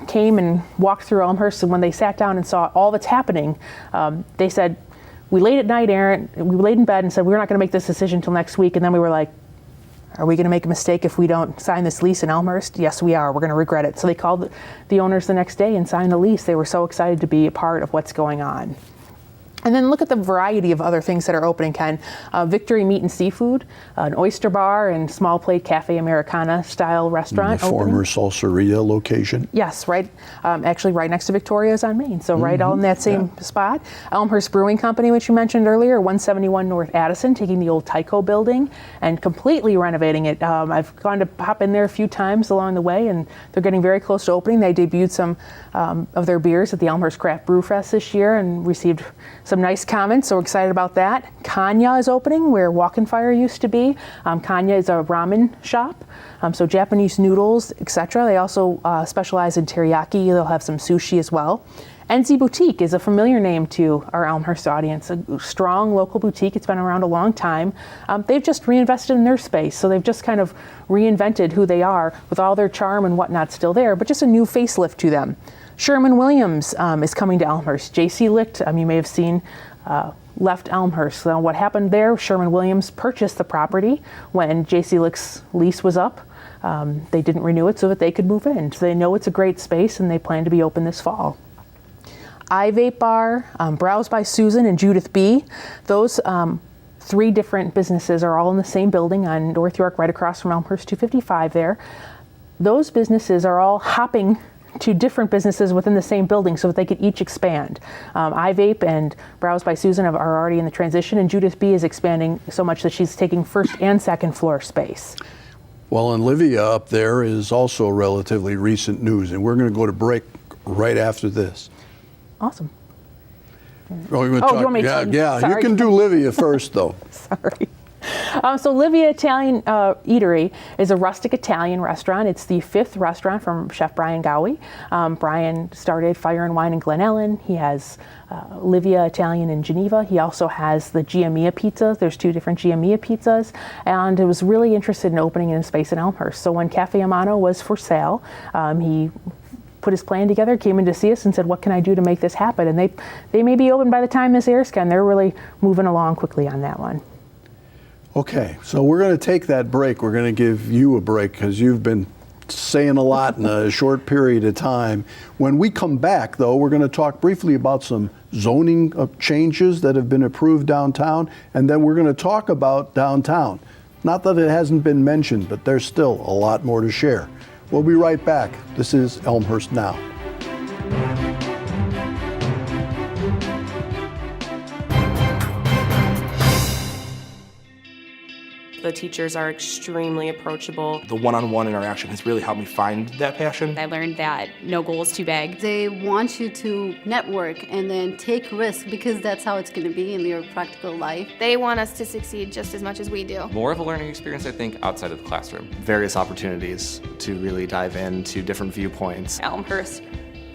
came and walked through Elmhurst, and when they sat down and saw all that's happening, they said, we laid at night, Aaron, we laid in bed and said, we're not going to make this decision until next week. And then we were like, are we going to make a mistake if we don't sign this lease in Elmhurst? Yes, we are. We're going to regret it. So they called the owners the next day and signed the lease. They were so excited to be a part of what's going on. And then look at the variety of other things that are opening, Ken. Victory Meat and Seafood, an oyster bar and small plate cafe Americana style restaurant. The former Salseria location. Yes, right. Actually, right next to Victoria's on Main. So right all in that same spot. Elmhurst Brewing Company, which you mentioned earlier, 171 North Addison, taking the old Tyco building and completely renovating it. I've gone to pop in there a few times along the way, and they're getting very close to opening. They debuted some of their beers at the Elmhurst Craft Brew Fest this year and received some nice comments, so we're excited about that. Kanya is opening where Walk and Fire used to be. Kanya is a ramen shop, so Japanese noodles, etc. They also specialize in teriyaki. They'll have some sushi as well. Enzi Boutique is a familiar name to our Elmhurst audience, a strong local boutique. It's been around a long time. They've just reinvested in their space, so they've just kind of reinvented who they are with all their charm and whatnot still there, but just a new facelift to them. Sherman-Williams is coming to Elmhurst. J.C. Licht, you may have seen, left Elmhurst. So what happened there, Sherman-Williams purchased the property when J.C. Licht's lease was up. They didn't renew it so that they could move in. So they know it's a great space and they plan to be open this fall. iVape Bar, Browse by Susan and Judith B. Those three different businesses are all in the same building on North York, right across from Elmhurst 255 there. Those businesses are all hopping to different businesses within the same building so that they could each expand. iVape and Browse by Susan are already in the transition, and Judith B is expanding so much that she's taking first and second floor space. Well, and Livia up there is also relatively recent news, and we're going to go to break right after this. Awesome. Oh, you want me to? Yeah, Sorry. you can do Livia first, though. Sorry. So Livia Italian Eatery is a rustic Italian restaurant. It's the fifth restaurant from Chef Brian Gowie. Brian started Fire and Wine in Glen Ellen. He has Livia Italian in Geneva. He also has the Gia Mia pizza. There's two different Gia Mia pizzas, and he was really interested in opening in a space in Elmhurst. So when Cafe Amano was for sale, he put his plan together, came in to see us and said, what can I do to make this happen? And they may be open by the time this airs, Ken. They're really moving along quickly on that one. Okay, so we're going to take that break. We're going to give you a break because you've been saying a lot in a short period of time. When we come back, though, we're going to talk briefly about some zoning changes that have been approved downtown, and then we're going to talk about downtown. Not that it hasn't been mentioned, but there's still a lot more to share. We'll be right back. This is Elmhurst Now. The teachers are extremely approachable. The one-on-one interaction has really helped me find that passion. I learned that no goal is too big. They want you to network and then take risks because that's how it's going to be in your practical life. They want us to succeed just as much as we do. More of a learning experience, I think, outside of the classroom. Various opportunities to really dive into different viewpoints. Elmhurst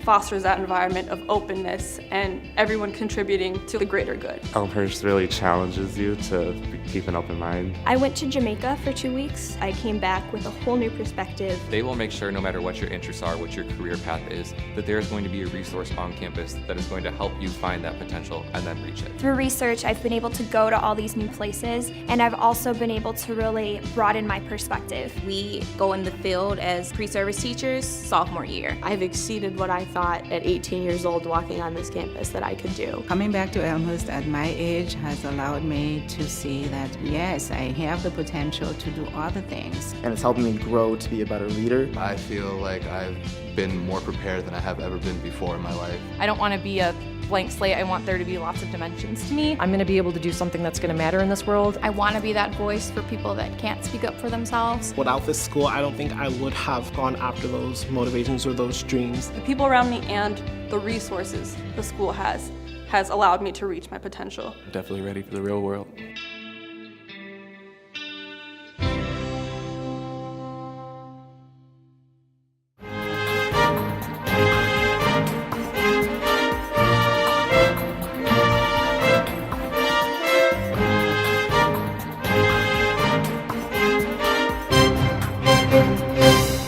fosters that environment of openness and everyone contributing to the greater good. Elmhurst really challenges you to keep an open mind. I went to Jamaica for 2 weeks. I came back with a whole new perspective. They will make sure no matter what your interests are, what your career path is, that there's going to be a resource on campus that is going to help you find that potential and then reach it. Through research, I've been able to go to all these new places, and I've also been able to really broaden my perspective. We go in the field as pre-service teachers sophomore year. I've exceeded what I thought at 18 years old walking on this campus that I could do. Coming back to Elmhurst at my age has allowed me to see that, yes, I have the potential to do other things. And it's helped me grow to be a better leader. I feel like I've been more prepared than I have ever been before in my life. I don't want to be a blank slate. I want there to be lots of dimensions to me. I'm going to be able to do something that's going to matter in this world. I want to be that voice for people that can't speak up for themselves. Without this school, I don't think I would have gone after those motivations or those dreams. The people around me and the resources the school has has allowed me to reach my potential. Definitely ready for the real world.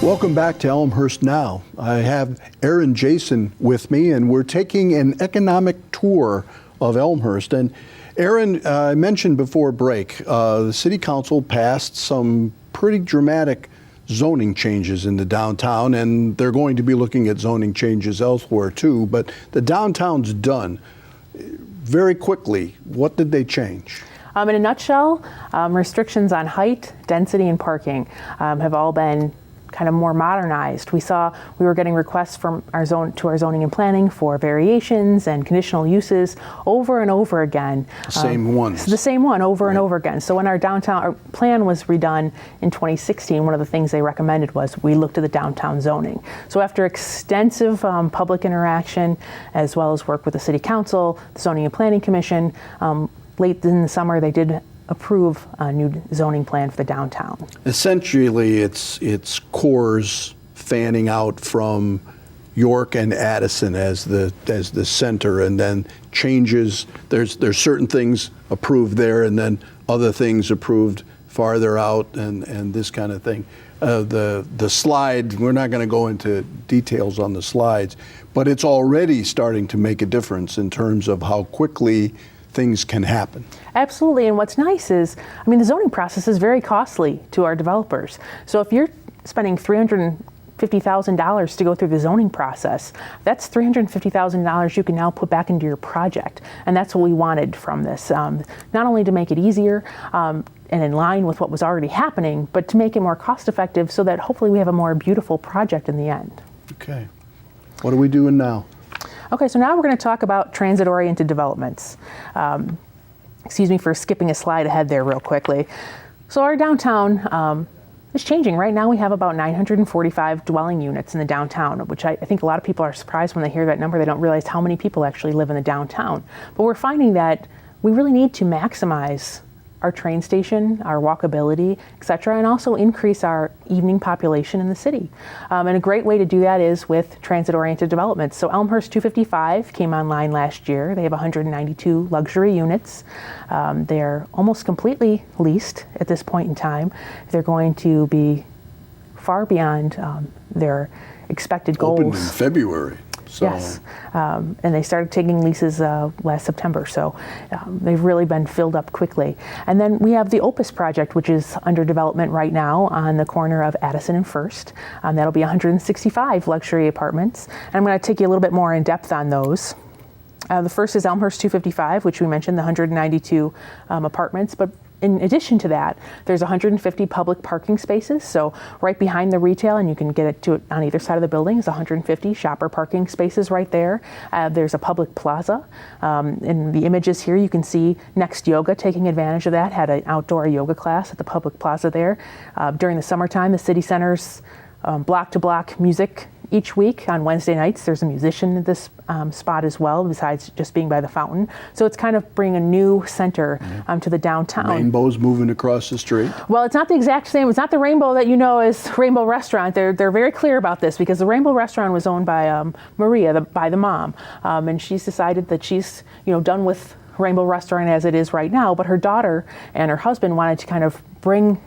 Welcome back to Elmhurst Now. I have Aaron Jason with me, and we're taking an economic tour of Elmhurst. And Aaron, I mentioned before break, the City Council passed some pretty dramatic zoning changes in the downtown, and they're going to be looking at zoning changes elsewhere too, but the downtown's done. Very quickly, what did they change? In a nutshell, restrictions on height, density, and parking have all been kind of more modernized. We were getting requests from our zoning and planning for variations and conditional uses over and over again. Same ones. The same one over and over again. So when our plan was redone in 2016, one of the things they recommended was we looked at the downtown zoning. So after extensive public interaction, as well as work with the City Council, the Zoning and Planning Commission, late in the summer they did approve a new zoning plan for the downtown. Essentially, it's Coors fanning out from York and Addison as the center, and then changes. There's certain things approved there, and then other things approved farther out, and this kind of thing. The slide, we're not going to go into details on the slides, but it's already starting to make a difference in terms of how quickly things can happen. Absolutely, and what's nice is, the zoning process is very costly to our developers. So if you're spending $350,000 to go through the zoning process, that's $350,000 you can now put back into your project. And that's what we wanted from this, not only to make it easier and in line with what was already happening, but to make it more cost effective so that hopefully we have a more beautiful project in the end. Okay, what are we doing now? Okay, so now we're going to talk about transit-oriented developments. Excuse me for skipping a slide ahead there real quickly. So our downtown is changing. Right now we have about 945 dwelling units in the downtown, which I think a lot of people are surprised when they hear that number. They don't realize how many people actually live in the downtown. But we're finding that we really need to maximize our train station, our walkability, et cetera, and also increase our evening population in the city. And a great way to do that is with transit-oriented developments. So Elmhurst 255 came online last year. They have 192 luxury units. They're almost completely leased at this point in time. They're going to be far beyond their expected goals. Opened in February. So. Yes, and they started taking leases last September, so they've really been filled up quickly. And then we have the Opus project, which is under development right now on the corner of Addison and First. That'll be 165 luxury apartments, and I'm going to take you a little bit more in depth on those. The first is Elmhurst 255, which we mentioned, the 192 apartments, but in addition to that, there's 150 public parking spaces. So right behind the retail, and you can get it to it on either side of the building, is 150 shopper parking spaces right there. There's a public plaza. In the images here, you can see Next Yoga taking advantage of that, had an outdoor yoga class at the public plaza there. During the summertime, the city center's block-to-block music each week. On Wednesday nights, there's a musician at this spot as well, besides just being by the fountain. So it's kind of bringing a new center to the downtown. Rainbows moving across the street? Well, it's not the exact same. It's not the Rainbow that you know as Rainbow Restaurant. They're very clear about this because the Rainbow Restaurant was owned by Maria, by the mom, and she's decided that she's done with Rainbow Restaurant as it is right now. But her daughter and her husband wanted to kind of bring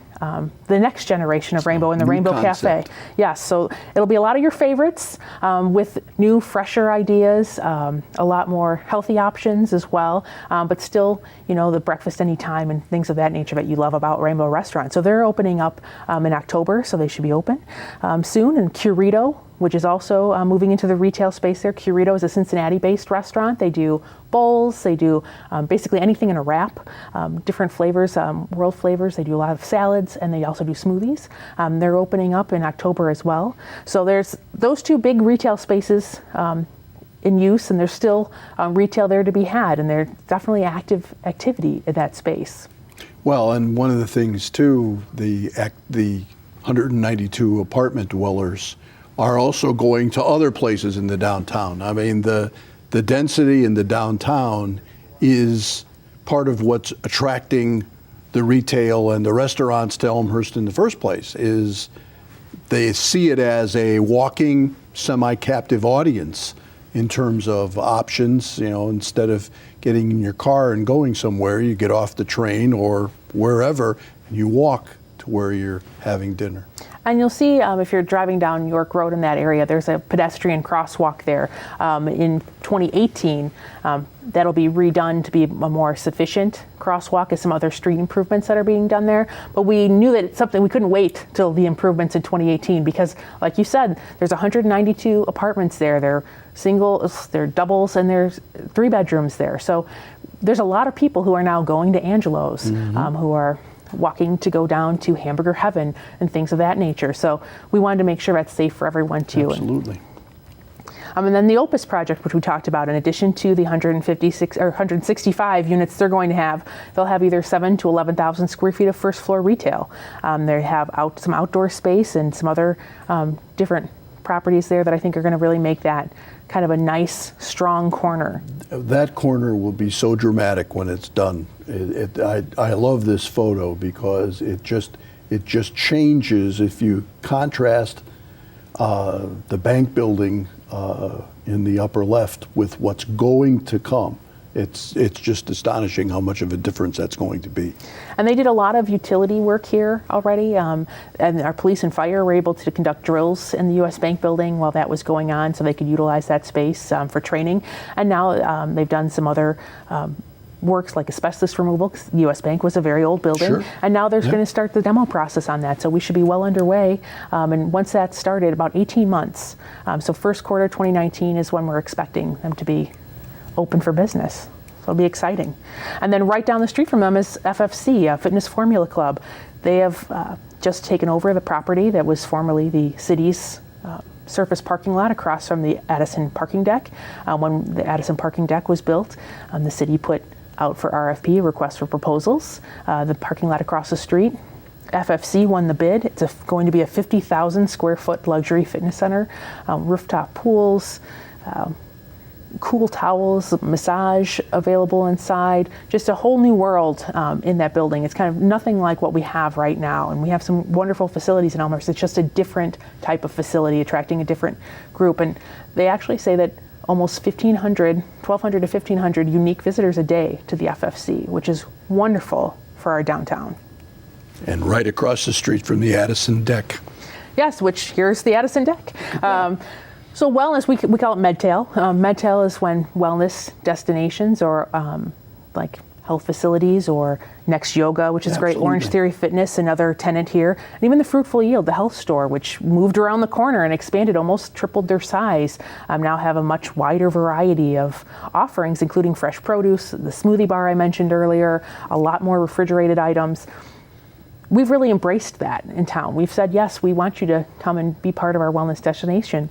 the next generation of Rainbow in the Rainbow concept. Cafe. Yes, so it'll be a lot of your favorites with new, fresher ideas, a lot more healthy options as well, but still, the breakfast anytime and things of that nature that you love about Rainbow Restaurant. So they're opening up in October, so they should be open soon. And Curito, which is also moving into the retail space there. Curito is a Cincinnati-based restaurant. They do bowls, they do basically anything in a wrap, different flavors, world flavors. They do a lot of salads, and they also do smoothies. They're opening up in October as well. So there's those two big retail spaces in use, and there's still retail there to be had, and there's definitely activity in that space. Well, and one of the things too, the 192 apartment dwellers are also going to other places in the downtown. I mean, the the density in the downtown is part of what's attracting the retail and the restaurants to Elmhurst in the first place. Is they see it as a walking, semi-captive audience in terms of options. You know, instead of getting in your car and going somewhere, you get off the train or wherever and you walk to where you're having dinner. And you'll see if you're driving down York Road in that area, there's a pedestrian crosswalk there. In 2018, that'll be redone to be a more sufficient crosswalk as some other street improvements that are being done there. But we knew that it's something we couldn't wait till the improvements in 2018 because, like you said, there's 192 apartments there. They're singles, they're doubles, and there's 3 bedrooms there. So there's a lot of people who are now going to Angelo's, who are walking to go down to Hamburger Heaven and things of that nature. So we wanted to make sure that's safe for everyone too. Absolutely. And then the Opus project, which we talked about, in addition to the 156 or 165 units they're going to have, they'll have either 7,000 to 11,000 square feet of first floor retail. They have some outdoor space and some other different properties there that I think are going to really make that kind of a nice, strong corner. That corner will be so dramatic when it's done. I love this photo because it just changes. If you contrast the bank building in the upper left with what's going to come, it's just astonishing how much of a difference that's going to be. And they did a lot of utility work here already, and our police and fire were able to conduct drills in the U.S. Bank building while that was going on, so they could utilize that space for training. And now they've done some other works like asbestos removal, 'cause the U.S. Bank was a very old building. Sure. And now they're going to start the demo process on that, so we should be well underway. And once that's started, about 18 months. So first quarter 2019 is when we're expecting them to be open for business. So it'll be exciting. And then right down the street from them is FFC, Fitness Formula Club. They have just taken over the property that was formerly the city's surface parking lot across from the Addison parking deck. When the Addison parking deck was built, the city put out for RFP, a request for proposals, the parking lot across the street. FFC won the bid. It's going to be a 50,000 square foot luxury fitness center, rooftop pools, cool towels, massage available inside, just a whole new world in that building. It's kind of nothing like what we have right now. And we have some wonderful facilities in Elmhurst. It's just a different type of facility, attracting a different group. And they actually say that almost 1,200 to 1,500 unique visitors a day to the FFC, which is wonderful for our downtown. And right across the street from the Addison deck. Yes, which here's the Addison deck. So wellness, we call it MedTail. MedTail is when wellness destinations or like health facilities or Next Yoga, which is great, Orange Theory Fitness, another tenant here, and even the Fruitful Yield, the health store, which moved around the corner and expanded, almost tripled their size, now have a much wider variety of offerings, including fresh produce, the smoothie bar I mentioned earlier, a lot more refrigerated items. We've really embraced that in town. We've said, yes, we want you to come and be part of our wellness destination.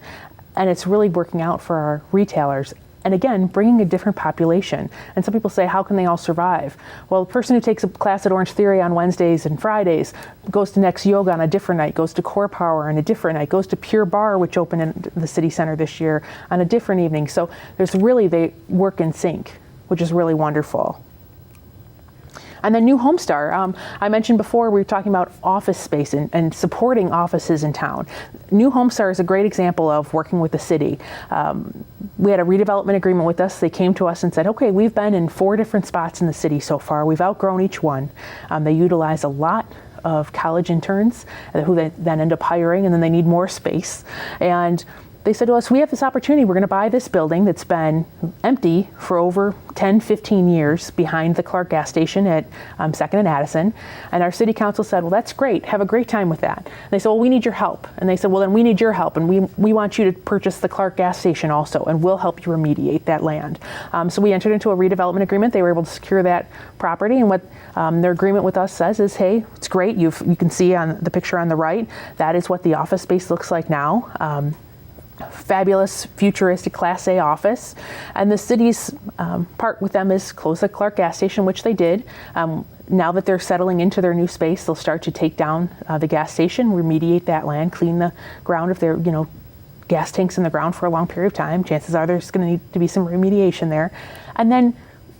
And it's really working out for our retailers. And again, bringing a different population. And some people say, how can they all survive? Well, the person who takes a class at Orange Theory on Wednesdays and Fridays goes to Next Yoga on a different night, goes to Core Power on a different night, goes to Pure Bar, which opened in the city center this year, on a different evening. So they work in sync, which is really wonderful. And then New Homestar, I mentioned before, we were talking about office space and supporting offices in town. New Homestar is a great example of working with the city. We had a redevelopment agreement with us. They came to us and said, okay, we've been in 4 different spots in the city so far. We've outgrown each one. They utilize a lot of college interns who they then end up hiring, and then they need more space. And they said to us, we have this opportunity. We're going to buy this building that's been empty for over 10, 15 years behind the Clark gas station at 2nd and Addison. And our city council said, well, that's great. Have a great time with that. And they said, well, we need your help. And they said, well, then we need your help. And we want you to purchase the Clark gas station also, and we'll help you remediate that land. So we entered into a redevelopment agreement. They were able to secure that property. And what their agreement with us says is, hey, it's great. You can see on the picture on the right, that is what the office space looks like now. Fabulous, futuristic Class A office. And the city's part with them is close the Clark gas station, which they did. Now that they're settling into their new space, they'll start to take down the gas station, remediate that land, clean the ground if they're, gas tanks in the ground for a long period of time. Chances are there's going to need to be some remediation there. And then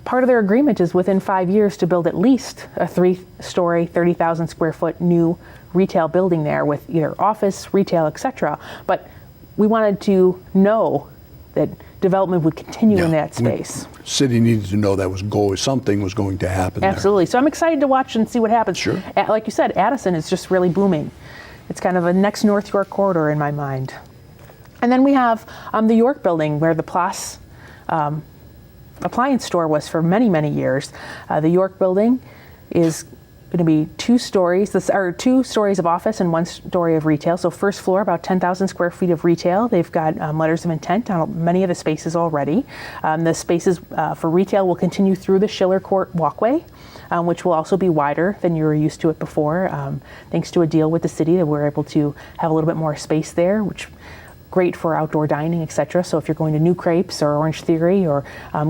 part of their agreement is within 5 years to build at least a 3-story, 30,000 square foot new retail building there with either office, retail, etc. But we wanted to know that development would continue in that space. City needed to know that something was going to happen Absolutely. So I'm excited to watch and see what happens. Sure. Like you said, Addison is just really booming. It's kind of a next North York corridor in my mind. And then we have the York building where the Plas appliance store was for many, many years. The York building is going to be 2 stories, 2 stories of office and 1 story of retail. So first floor, about 10,000 square feet of retail. They've got letters of intent on many of the spaces already. The spaces for retail will continue through the Schiller Court walkway, which will also be wider than you were used to it before. Thanks to a deal with the city that we're able to have a little bit more space there, which great for outdoor dining, etc. So if you're going to New Crepes or Orange Theory or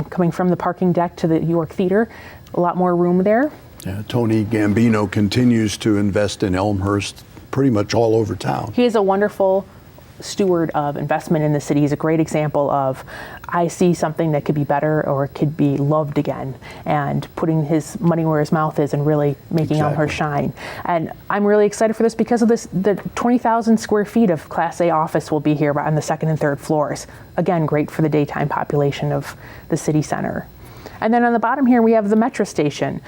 coming from the parking deck to the York Theater, a lot more room there. Yeah, Tony Gambino continues to invest in Elmhurst pretty much all over town. He is a wonderful steward of investment in the city. He's a great example of, I see something that could be better or could be loved again, and putting his money where his mouth is and really making Elmhurst shine. And I'm really excited for this because of this. The 20,000 square feet of Class A office will be here on the 2nd and 3rd floors. Again, great for the daytime population of the city center. And then on the bottom here, we have the metro station.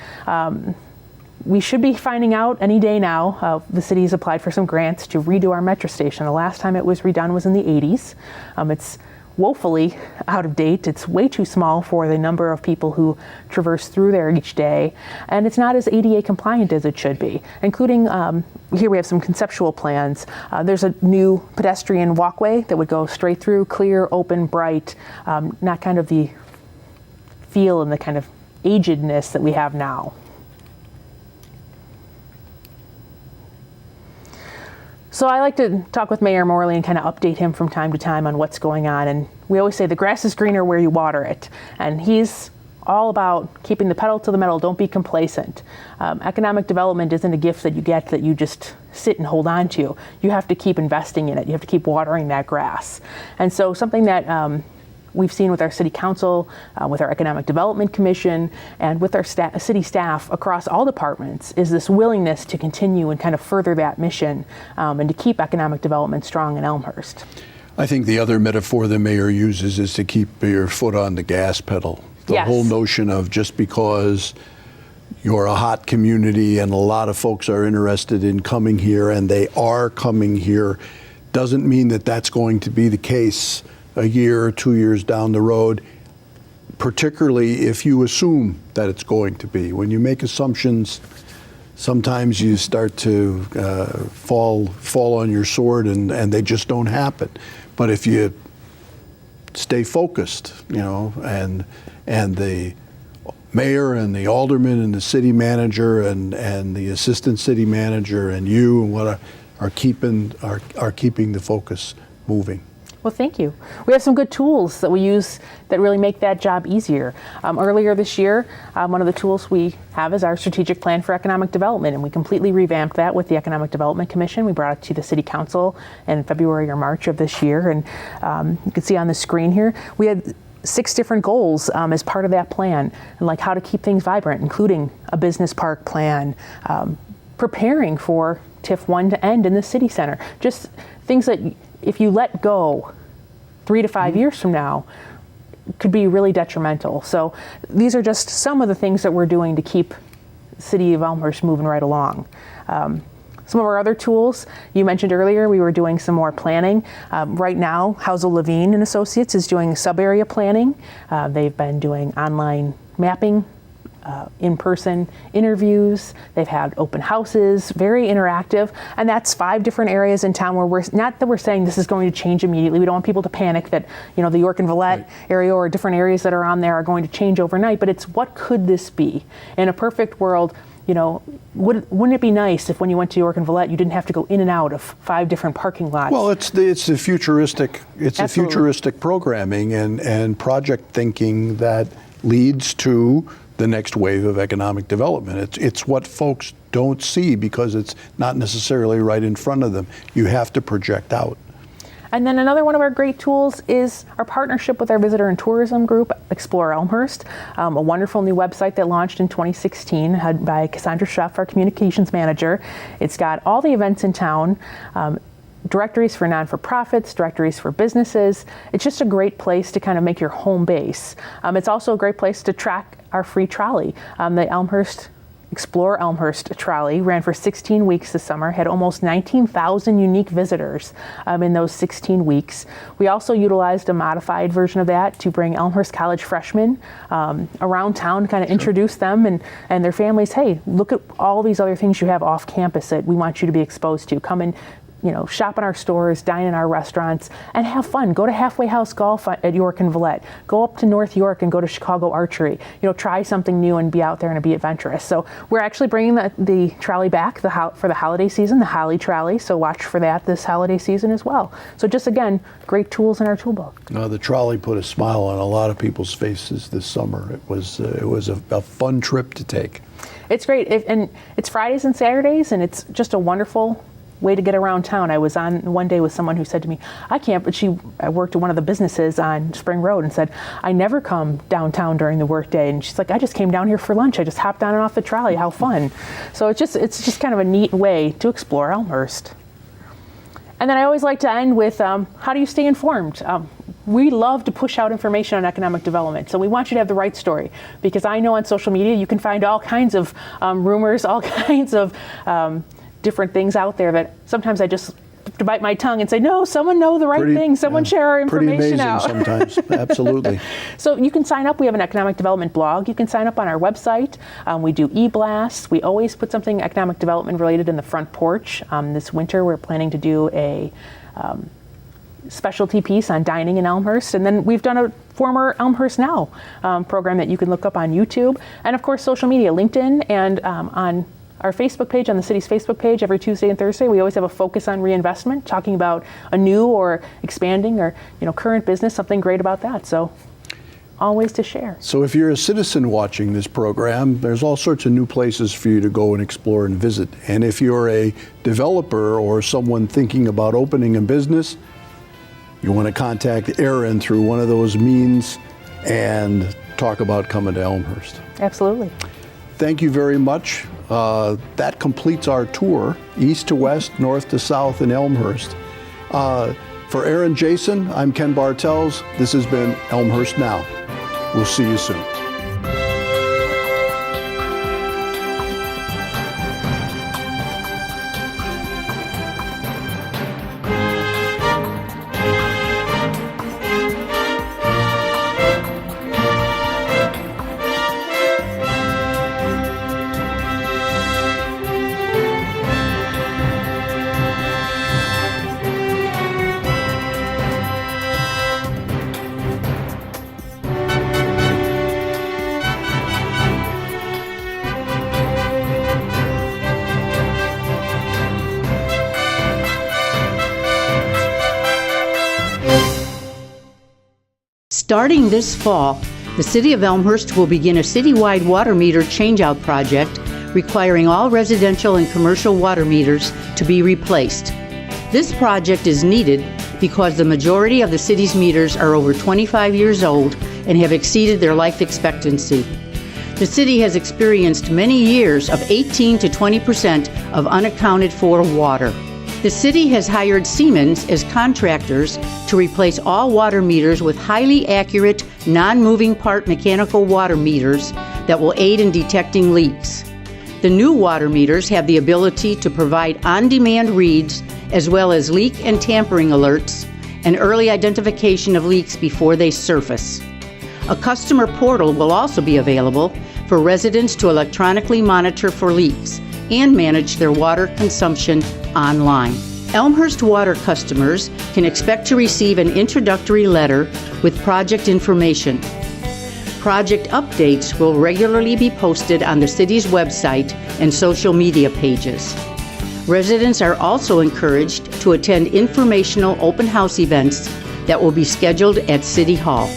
We should be finding out any day now. The city has applied for some grants to redo our metro station. The last time it was redone was in the 80s. It's woefully out of date. It's way too small for the number of people who traverse through there each day. And it's not as ADA compliant as it should be, including here we have some conceptual plans. There's a new pedestrian walkway that would go straight through, clear, open, bright, not kind of the feel and the kind of agedness that we have now. So I like to talk with Mayor Morley and kind of update him from time to time on what's going on. And we always say the grass is greener where you water it. And he's all about keeping the pedal to the metal. Don't be complacent. Economic development isn't a gift that you get that you just sit and hold on to. You have to keep investing in it. You have to keep watering that grass. And so something that we've seen with our city council, with our economic development commission, and with our city staff across all departments is this willingness to continue and kind of further that mission and to keep economic development strong in Elmhurst. I think the other metaphor the mayor uses is to keep your foot on the gas pedal. The whole notion of just because you're a hot community and a lot of folks are interested in coming here and they are coming here doesn't mean that that's going to be the case a year or 2 years down the road, particularly if you assume that it's going to be. When you make assumptions, sometimes you start to fall on your sword and they just don't happen. But if you stay focused, and the mayor and the alderman and the city manager and the assistant city manager and you and what are keeping the focus moving. Well, thank you. We have some good tools that we use that really make that job easier. Earlier this year, one of the tools we have is our strategic plan for economic development, and we completely revamped that with the Economic Development Commission. We brought it to the City Council in February or March of this year, and you can see on the screen here, we had 6 different goals as part of that plan, and like how to keep things vibrant, including a business park plan, preparing for TIF 1 to end in the city center, just things that if you let go 3 to 5 years from now, could be really detrimental. So these are just some of the things that we're doing to keep the city of Elmhurst moving right along. Some of our other tools, you mentioned earlier, we were doing some more planning. Right now, Housel Levine and Associates is doing sub-area planning. They've been doing online mapping, in-person interviews. They've had open houses, very interactive, and that's 5 different areas in town where we're not that we're saying this is going to change immediately. We don't want people to panic that the York and Villette area or different areas that are on there are going to change overnight. But it's what could this be in a perfect world? Wouldn't it be nice if when you went to York and Villette, you didn't have to go in and out of 5 different parking lots? Well, it's the futuristic futuristic programming and project thinking that leads to the next wave of economic development. It's what folks don't see because it's not necessarily right in front of them. You have to project out. And then another one of our great tools is our partnership with our visitor and tourism group, Explore Elmhurst, a wonderful new website that launched in 2016, headed by Cassandra Scheff, our communications manager. It's got all the events in town, directories for non-for-profits, directories for businesses. It's just a great place to kind of make your home base. It's also a great place to track our free trolley. The Explore Elmhurst trolley ran for 16 weeks this summer, had almost 19,000 unique visitors in those 16 weeks. We also utilized a modified version of that to bring Elmhurst College freshmen around town, kind of introduce them and their families. Hey, look at all these other things you have off campus that we want you to be exposed to. Come and shop in our stores, dine in our restaurants, and have fun. Go to Halfway House Golf at York and Villette. Go up to North York and go to Chicago Archery. Try something new and be out there and be adventurous. So we're actually bringing the trolley back for the holiday season, the Holly Trolley. So watch for that this holiday season as well. So just again, great tools in our toolbox. The trolley put a smile on a lot of people's faces this summer. It was a fun trip to take. It's great, and it's Fridays and Saturdays, and it's just a wonderful way to get around town. I was on one day with someone who said to me, I worked at one of the businesses on Spring Road and said, I never come downtown during the workday. And she's like, I just came down here for lunch. I just hopped on and off the trolley. How fun. So it's just kind of a neat way to explore Elmhurst. And then I always like to end with, how do you stay informed? We love to push out information on economic development. So we want you to have the right story, because I know on social media you can find all kinds of rumors, all kinds of different things out there that sometimes I just have to bite my tongue and say, no, someone know the right thing. Someone share our information out. Pretty amazing sometimes, absolutely. So you can sign up. We have an economic development blog. You can sign up on our website. We do e-blasts. We always put something economic development related in the front porch. This winter we're planning to do a specialty piece on dining in Elmhurst. And then we've done a former Elmhurst Now program that you can look up on YouTube. And of course, social media, LinkedIn, and on our Facebook page, on the city's Facebook page, every Tuesday and Thursday, we always have a focus on reinvestment, talking about a new or expanding or current business, something great about that. So always to share. So if you're a citizen watching this program, there's all sorts of new places for you to go and explore and visit. And if you're a developer or someone thinking about opening a business, you want to contact Erin through one of those means and talk about coming to Elmhurst. Absolutely. Thank you very much. That completes our tour, east to west, north to south in Elmhurst. For Erin Jason, I'm Ken Bartels. This has been Elmhurst Now. We'll see you soon. Starting this fall, the City of Elmhurst will begin a citywide water meter changeout project requiring all residential and commercial water meters to be replaced. This project is needed because the majority of the city's meters are over 25 years old and have exceeded their life expectancy. The city has experienced many years of 18 to 20% of unaccounted for water. The city has hired Siemens as contractors to replace all water meters with highly accurate, non-moving part mechanical water meters that will aid in detecting leaks. The new water meters have the ability to provide on-demand reads as well as leak and tampering alerts and early identification of leaks before they surface. A customer portal will also be available for residents to electronically monitor for leaks and manage their water consumption online. Elmhurst water customers can expect to receive an introductory letter with project information. Project updates will regularly be posted on the city's website and social media pages. Residents are also encouraged to attend informational open house events that will be scheduled at City Hall.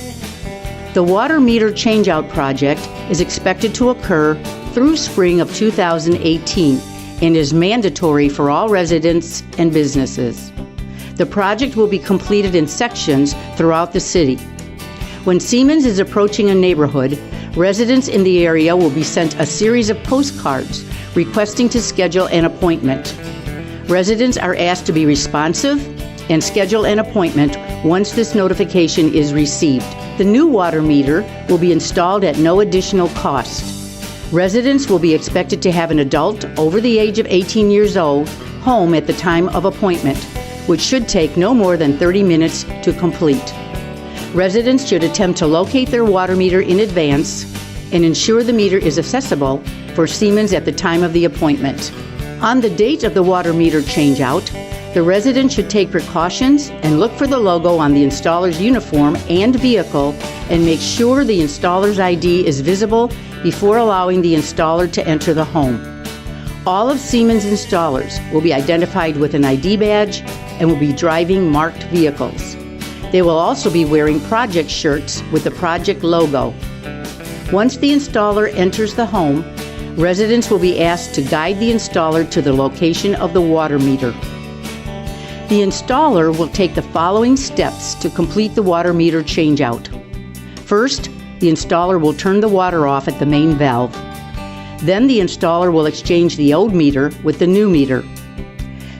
The water meter changeout project is expected to occur through spring of 2018 and is mandatory for all residents and businesses. The project will be completed in sections throughout the city. When Siemens is approaching a neighborhood, residents in the area will be sent a series of postcards requesting to schedule an appointment. Residents are asked to be responsive and schedule an appointment once this notification is received. The new water meter will be installed at no additional cost. Residents will be expected to have an adult over the age of 18 years old home at the time of appointment, which should take no more than 30 minutes to complete. Residents should attempt to locate their water meter in advance and ensure the meter is accessible for Siemens at the time of the appointment. On the date of the water meter changeout, the resident should take precautions and look for the logo on the installer's uniform and vehicle and make sure the installer's ID is visible before allowing the installer to enter the home. All of Siemens installers will be identified with an ID badge and will be driving marked vehicles. They will also be wearing project shirts with the project logo. Once the installer enters the home, residents will be asked to guide the installer to the location of the water meter. The installer will take the following steps to complete the water meter changeout. First, the installer will turn the water off at the main valve. Then the installer will exchange the old meter with the new meter.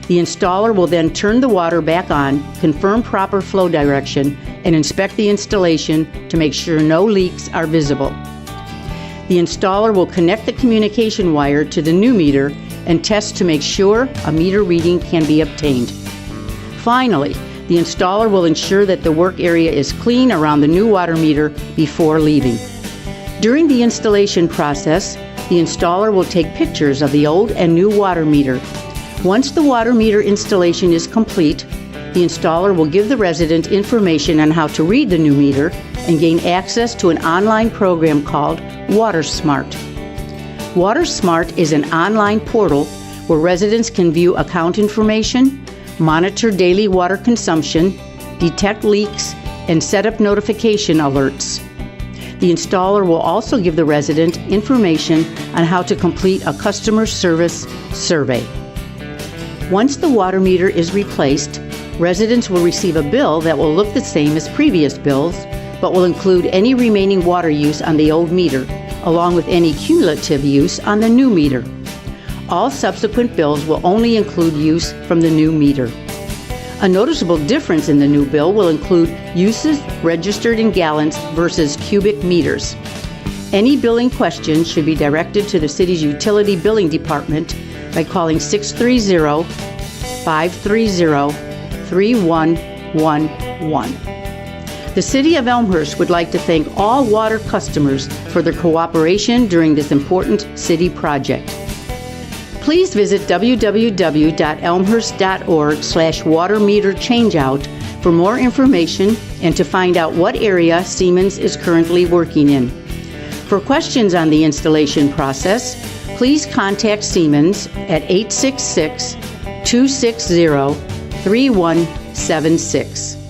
The installer will then turn the water back on, confirm proper flow direction, and inspect the installation to make sure no leaks are visible. The installer will connect the communication wire to the new meter and test to make sure a meter reading can be obtained. Finally, the installer will ensure that the work area is clean around the new water meter before leaving. During the installation process, the installer will take pictures of the old and new water meter. Once the water meter installation is complete, the installer will give the resident information on how to read the new meter and gain access to an online program called WaterSmart. WaterSmart is an online portal where residents can view account information, monitor daily water consumption, detect leaks, and set up notification alerts. The installer will also give the resident information on how to complete a customer service survey. Once the water meter is replaced, residents will receive a bill that will look the same as previous bills, but will include any remaining water use on the old meter, along with any cumulative use on the new meter. All subsequent bills will only include use from the new meter. A noticeable difference in the new bill will include uses registered in gallons versus cubic meters. Any billing questions should be directed to the city's utility billing department by calling 630-530-3111. The City of Elmhurst would like to thank all water customers for their cooperation during this important city project. Please visit www.elmhurst.org/water-meter-changeout for more information and to find out what area Siemens is currently working in. For questions on the installation process, please contact Siemens at 866-260-3176.